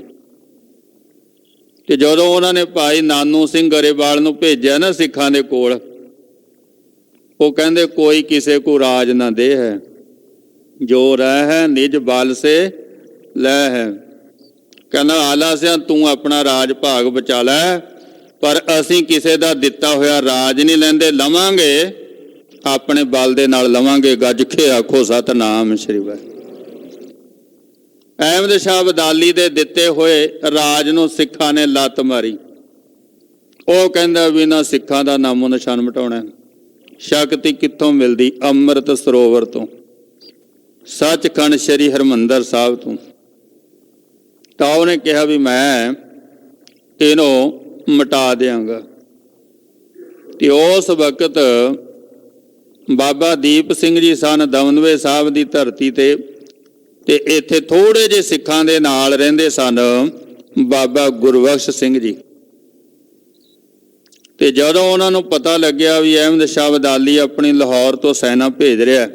ਤੇ ਜਦੋਂ ਉਹਨਾਂ ਨੇ ਭਾਈ ਨਾਨੂ ਸਿੰਘ ਗਰੇਵਾਲ ਨੂੰ ਭੇਜਿਆ ਨਾ ਸਿੱਖਾਂ ਦੇ ਕੋਲ, ਉਹ ਕਹਿੰਦੇ ਕੋਈ ਕਿਸੇ ਕੋ ਰਾਜ ਨਾ ਦੇ ਹੈ, ਜੋ ਰਹਿ ਹੈ ਨਿਜ ਬਲ ਸੇ ਲੈ ਹੈ। ਕਹਿੰਦਾ ਆਲਾ ਸਿਆ ਤੂੰ ਆਪਣਾ ਰਾਜ ਭਾਗ ਬਚਾ ਲੈ, ਪਰ ਅਸੀਂ ਕਿਸੇ ਦਾ ਦਿੱਤਾ ਹੋਇਆ ਰਾਜ ਨਹੀਂ ਲੈਂਦੇ, ਲਵਾਂਗੇ ਆਪਣੇ ਬਲ ਦੇ ਨਾਲ ਲਵਾਂਗੇ। ਗੱਜ ਕੇ ਆਖੋ ਸਤਿਨਾਮ ਸ੍ਰੀ ਵਾਹਿਗੁਰੂ। ਅਹਿਮਦ ਸ਼ਾਹ ਅਬਦਾਲੀ ਦੇ ਦਿੱਤੇ ਹੋਏ ਰਾਜ ਨੂੰ ਸਿੱਖਾਂ ਨੇ ਲੱਤ ਮਾਰੀ। ਉਹ ਕਹਿੰਦਾ ਵੀ ਨਾ ਸਿੱਖਾਂ ਦਾ ਨਾਮੋ ਨਿਸ਼ਾਨ ਮਿਟਾਉਣਾ। ਸ਼ਕਤੀ ਕਿੱਥੋਂ ਮਿਲਦੀ? ਅੰਮ੍ਰਿਤ ਸਰੋਵਰ ਤੋਂ, ਸੱਚਖੰਡ ਸ੍ਰੀ ਹਰਿਮੰਦਰ ਸਾਹਿਬ ਤੋਂ। ਤਾਂ ਉਹਨੇ ਕਿਹਾ ਵੀ ਮੈਂ ਇਹਨੂੰ ਮਿਟਾ ਦਿਆਂਗਾ। ਤੇ ਉਸ ਵਕਤ ਬਾਬਾ ਦੀਪ ਸਿੰਘ ਜੀ ਸਨ ਦਮਦਮੇ ਸਾਹਿਬ ਦੀ ਧਰਤੀ ਤੇ ਇੱਥੇ ਥੋੜੇ ਜਿਹੇ ਸਿੱਖਾਂ ਦੇ ਨਾਲ ਰਹਿੰਦੇ ਸਨ ਬਾਬਾ ਗੁਰਬਖਸ਼ ਸਿੰਘ ਜੀ। ਤੇ ਜਦੋਂ ਉਹਨਾਂ ਨੂੰ ਪਤਾ ਲੱਗਿਆ ਵੀ ਅਹਿਮਦ ਸ਼ਾਹ ਅਬਦਾਲੀ ਆਪਣੀ ਲਾਹੌਰ ਤੋਂ ਸੈਨਾ ਭੇਜ ਰਿਹਾ,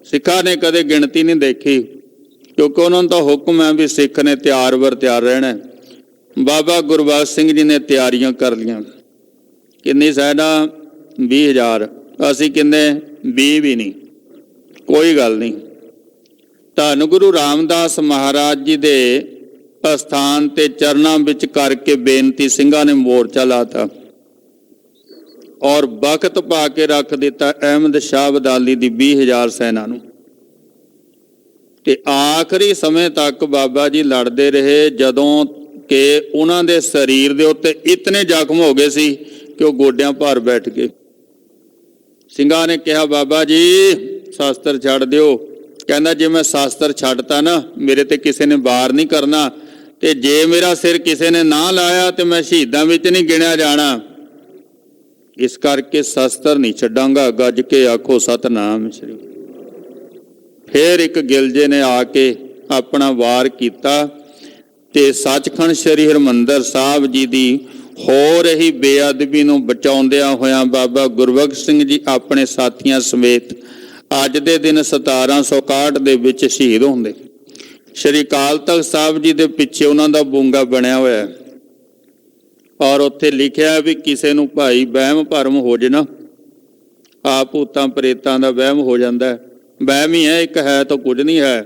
ਸਿੱਖਾਂ ਨੇ ਕਦੇ ਗਿਣਤੀ ਨਹੀਂ ਦੇਖੀ, ਕਿਉਂਕਿ ਉਹਨਾਂ ਨੂੰ ਤਾਂ ਹੁਕਮ ਹੈ ਵੀ ਸਿੱਖ ਨੇ ਤਿਆਰ ਬਰ ਤਿਆਰ ਰਹਿਣਾ। ਬਾਬਾ ਗੁਰਬਖਸ਼ ਸਿੰਘ ਜੀ ਨੇ ਤਿਆਰੀਆਂ ਕਰ ਲਈਆਂ। ਕਿੰਨੀ ਸੈਨਾ? 20,000। ਅਸੀਂ ਕਿੰਨੇ? 20 ਵੀ ਨਹੀਂ। ਕੋਈ ਗੱਲ ਨਹੀਂ। ਧੰਨ ਗੁਰੂ ਰਾਮਦਾਸ ਮਹਾਰਾਜ ਜੀ ਦੇ ਅਸਥਾਨ ਤੇ ਚਰਨਾਂ ਵਿੱਚ ਕਰਕੇ ਬੇਨਤੀ ਸਿੰਘਾਂ ਨੇ ਮੋਰਚਾ ਲਾਤਾ ਔਰ ਵਕਤ ਪਾ ਕੇ ਰੱਖ ਦਿੱਤਾ ਅਹਿਮਦ ਸ਼ਾਹ ਅਬਦਾਲੀ ਦੀ 20,000 ਸੈਨਾ ਨੂੰ। ਤੇ ਆਖਰੀ ਸਮੇਂ ਤੱਕ ਬਾਬਾ ਜੀ ਲੜਦੇ ਰਹੇ, ਜਦੋਂ ਕਿ ਉਹਨਾਂ ਦੇ ਸਰੀਰ ਦੇ ਉੱਤੇ ਇਤਨੇ ਜ਼ਖਮ ਹੋ ਗਏ ਸੀ ਕਿ ਉਹ ਗੋਡਿਆਂ ਭਾਰ ਬੈਠ ਗਏ। ਸਿੰਘਾਂ ਨੇ ਕਿਹਾ ਬਾਬਾ ਜੀ ਸ਼ਾਸਤਰ ਛੱਡ ਦਿਓ। ਕਹਿੰਦਾ ਜੇ ਮੈਂ ਸ਼ਾਸਤਰ ਛੱਡਤਾ ਨਾ, ਮੇਰੇ ਤੇ ਕਿਸੇ ਨੇ ਵਾਰ ਨਹੀਂ ਕਰਨਾ, ਤੇ ਜੇ ਮੇਰਾ ਸਿਰ ਕਿਸੇ ਨੇ ਨਾ ਲਾਇਆ ਤੇ ਮੈਂ ਸ਼ਹੀਦਾਂ ਵਿੱਚ ਨਹੀਂ ਗਿਣਿਆ ਜਾਣਾ। ਇਸ ਕਰਕੇ ਸ਼ਾਸਤਰ ਨਹੀਂ ਛੱਡਾਂਗਾ। ਗੱਜ ਕੇ ਆਖੋ ਸਤਿਨਾਮ ਸ੍ਰੀ। ਫਿਰ ਇੱਕ ਗਿਲਜੇ ਨੇ ਆ ਕੇ ਆਪਣਾ ਵਾਰ ਕੀਤਾ ਤੇ ਸੱਚਖੰਡ ਸ੍ਰੀ ਹਰਿਮੰਦਰ ਸਾਹਿਬ ਜੀ ਦੀ ਹੋ ਰਹੀ ਬੇਅਦਬੀ ਨੂੰ ਬਚਾਉਂਦਿਆਂ ਹੋਇਆਂ ਬਾਬਾ ਗੁਰਬਖਸ਼ ਸਿੰਘ ਜੀ ਆਪਣੇ ਸਾਥੀਆਂ ਸਮੇਤ ਅੱਜ ਦੇ ਦਿਨ 1761 ਦੇ ਵਿੱਚ ਸ਼ਹੀਦ ਹੁੰਦੇ। ਸ਼੍ਰੀ ਅਕਾਲ ਤਖ਼ਤ ਸਾਹਿਬ ਜੀ ਦੇ ਪਿੱਛੇ ਉਹਨਾਂ ਦਾ ਬੂੰਗਾ ਬਣਿਆ ਹੋਇਆ ਹੈ ਔਰ ਉੱਥੇ ਲਿਖਿਆ ਵੀ ਕਿਸੇ ਨੂੰ ਭਾਈ ਵਹਿਮ ਭਰਮ ਹੋ ਜੇ ਨਾ, ਆਪ ਭੂਤਾਂ ਪ੍ਰੇਤਾਂ ਦਾ ਵਹਿਮ ਹੋ ਜਾਂਦਾ ਹੈ। ਵਹਿਮ ਹੀ ਹੈ, ਇੱਕ ਹੈ ਤਾਂ ਕੁਝ ਨਹੀਂ ਹੈ।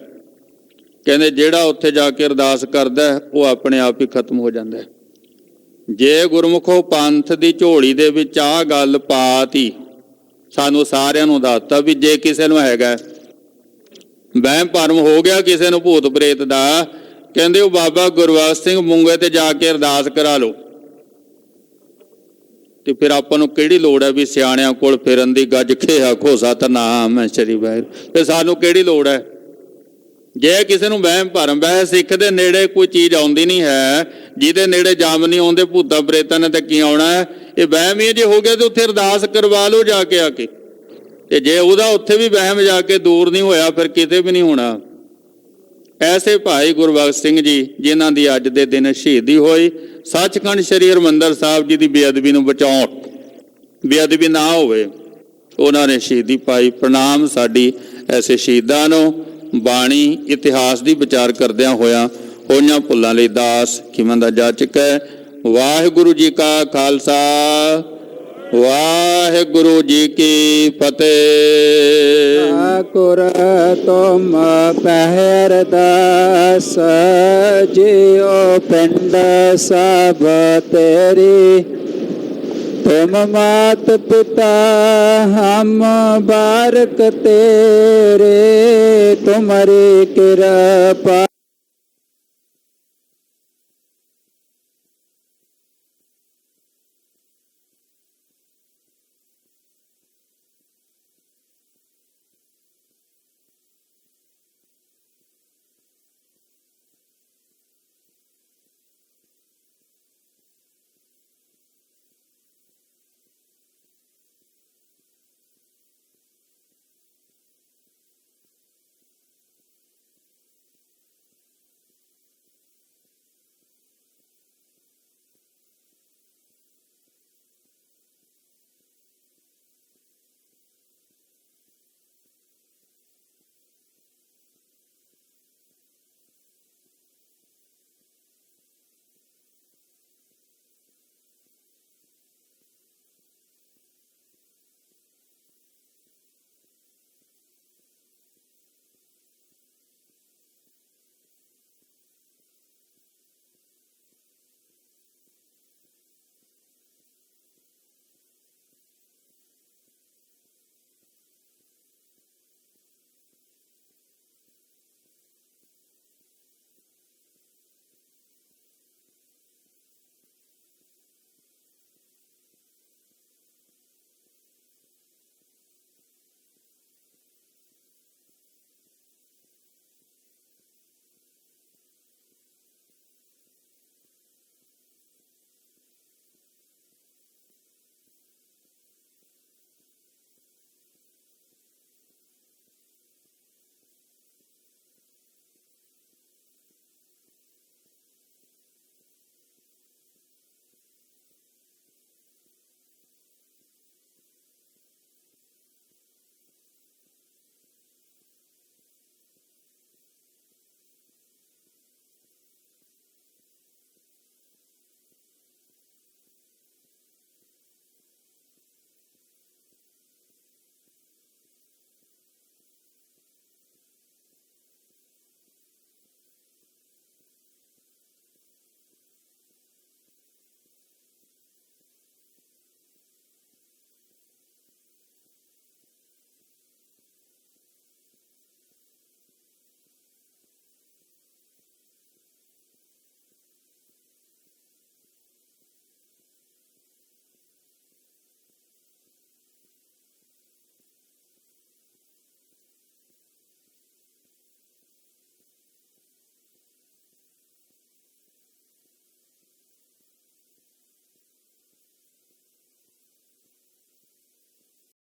ਕਹਿੰਦੇ ਜਿਹੜਾ ਉੱਥੇ ਜਾ ਕੇ ਅਰਦਾਸ ਕਰਦਾ ਉਹ ਆਪਣੇ ਆਪ ਹੀ ਖਤਮ ਹੋ ਜਾਂਦਾ ਹੈ। ਜੇ ਗੁਰਮੁਖੋ ਪੰਥ ਦੀ ਝੋਲੀ ਦੇ ਵਿੱਚ ਆਹ ਗੱਲ ਪਾਤੀ, ਸਾਨੂੰ ਸਾਰਿਆਂ ਨੂੰ ਦੱਸਤਾ ਵੀ ਜੇ ਕਿਸੇ ਨੂੰ ਹੈਗਾ ਵਹਿਮ ਭਰਮ ਹੋ ਗਿਆ ਕਿਸੇ ਨੂੰ ਭੂਤ ਪ੍ਰੇਤ ਦਾ, ਕਹਿੰਦੇ ਉਹ ਬਾਬਾ ਗੁਰਬਖਸ਼ ਸਿੰਘ ਮੂੰਗੇ ਤੇ ਜਾ ਕੇ ਅਰਦਾਸ ਕਰਾ ਲਓ। ਤੇ ਫਿਰ ਆਪਾਂ ਨੂੰ ਕਿਹੜੀ ਲੋੜ ਹੈ ਵੀ ਸਿਆਣਿਆਂ ਕੋਲ ਫਿਰਨ ਦੀ? ਗੱਜ ਕੇ ਆਖੋ ਸਤਿਨਾਮ ਸ੍ਰੀ ਵਾਹਿਗੁਰੂ। ਤੇ ਸਾਨੂੰ ਕਿਹੜੀ ਲੋੜ ਹੈ? ਜੇ ਕਿਸੇ ਨੂੰ ਵਹਿਮ ਭਰਮ ਹੈ, ਸਿੱਖ ਦੇ ਨੇੜੇ ਕੋਈ ਚੀਜ਼ ਆਉਂਦੀ ਨਹੀਂ ਹੈ, ਜਿਹਦੇ ਨੇੜੇ ਜੰਮ ਨਹੀਂ ਆਉਂਦੇ ਭੂਤਾਂ ਪ੍ਰੇਤਾਂ ਨੇ ਤਾਂ ਕੀ ਆਉਣਾ ਹੈ? ਇਹ ਵਹਿਮ ਹੀ ਜੇ ਹੋ ਗਿਆ ਤੇ ਉੱਥੇ ਅਰਦਾਸ ਕਰਵਾ ਲਓ ਜਾ ਕੇ ਆ ਕੇ। ਤੇ ਜੇ ਉਹਦਾ ਉੱਥੇ ਵੀ ਵਹਿਮ ਜਾ ਕੇ ਦੂਰ ਨਹੀਂ ਹੋਇਆ, ਫਿਰ ਕਿਤੇ ਵੀ ਨਹੀਂ ਹੋਣਾ। ਐਸੇ ਭਾਈ ਗੁਰਬਖਸ਼ ਸਿੰਘ ਜੀ ਜਿਨ੍ਹਾਂ ਦੀ ਅੱਜ ਦੇ ਦਿਨ ਸ਼ਹੀਦੀ ਹੋਈ, ਸੱਚਖੰਡ ਸ੍ਰੀ ਹਰਿਮੰਦਰ ਸਾਹਿਬ ਜੀ ਦੀ ਬੇਅਦਬੀ ਨੂੰ ਬਚਾਉਣ, ਬੇਅਦਬੀ ਨਾ ਹੋਵੇ, ਉਹਨਾਂ ਨੇ ਸ਼ਹੀਦੀ ਪਾਈ। ਪ੍ਰਣਾਮ ਸਾਡੀ ਐਸੇ ਸ਼ਹੀਦਾਂ ਨੂੰ। ਬਾਣੀ ਇਤਿਹਾਸ ਦੀ ਵਿਚਾਰ ਕਰਦਿਆਂ ਹੋਇਆਂ ਹੋਈਆਂ ਭੁੱਲਾਂ ਲਈ ਦਾਸ ਖਿਮਨ ਦਾ ਜਾਚਕ ਹੈ। ਵਾਹਿਗੁਰੂ ਜੀ ਕਾ ਖਾਲਸਾ, ਵਾਹਿਗੁਰੂ ਜੀ ਕੀ ਫਤਿਹ। ਠਾਕੁਰ ਤੁਮ ਪਹਿਰਦਾਸ ਜਿਉ ਪਿੰਡ ਸਭ ਤੇਰੀ, तुम मात पिता हम बारक तेरे, तुम्हारी कृपा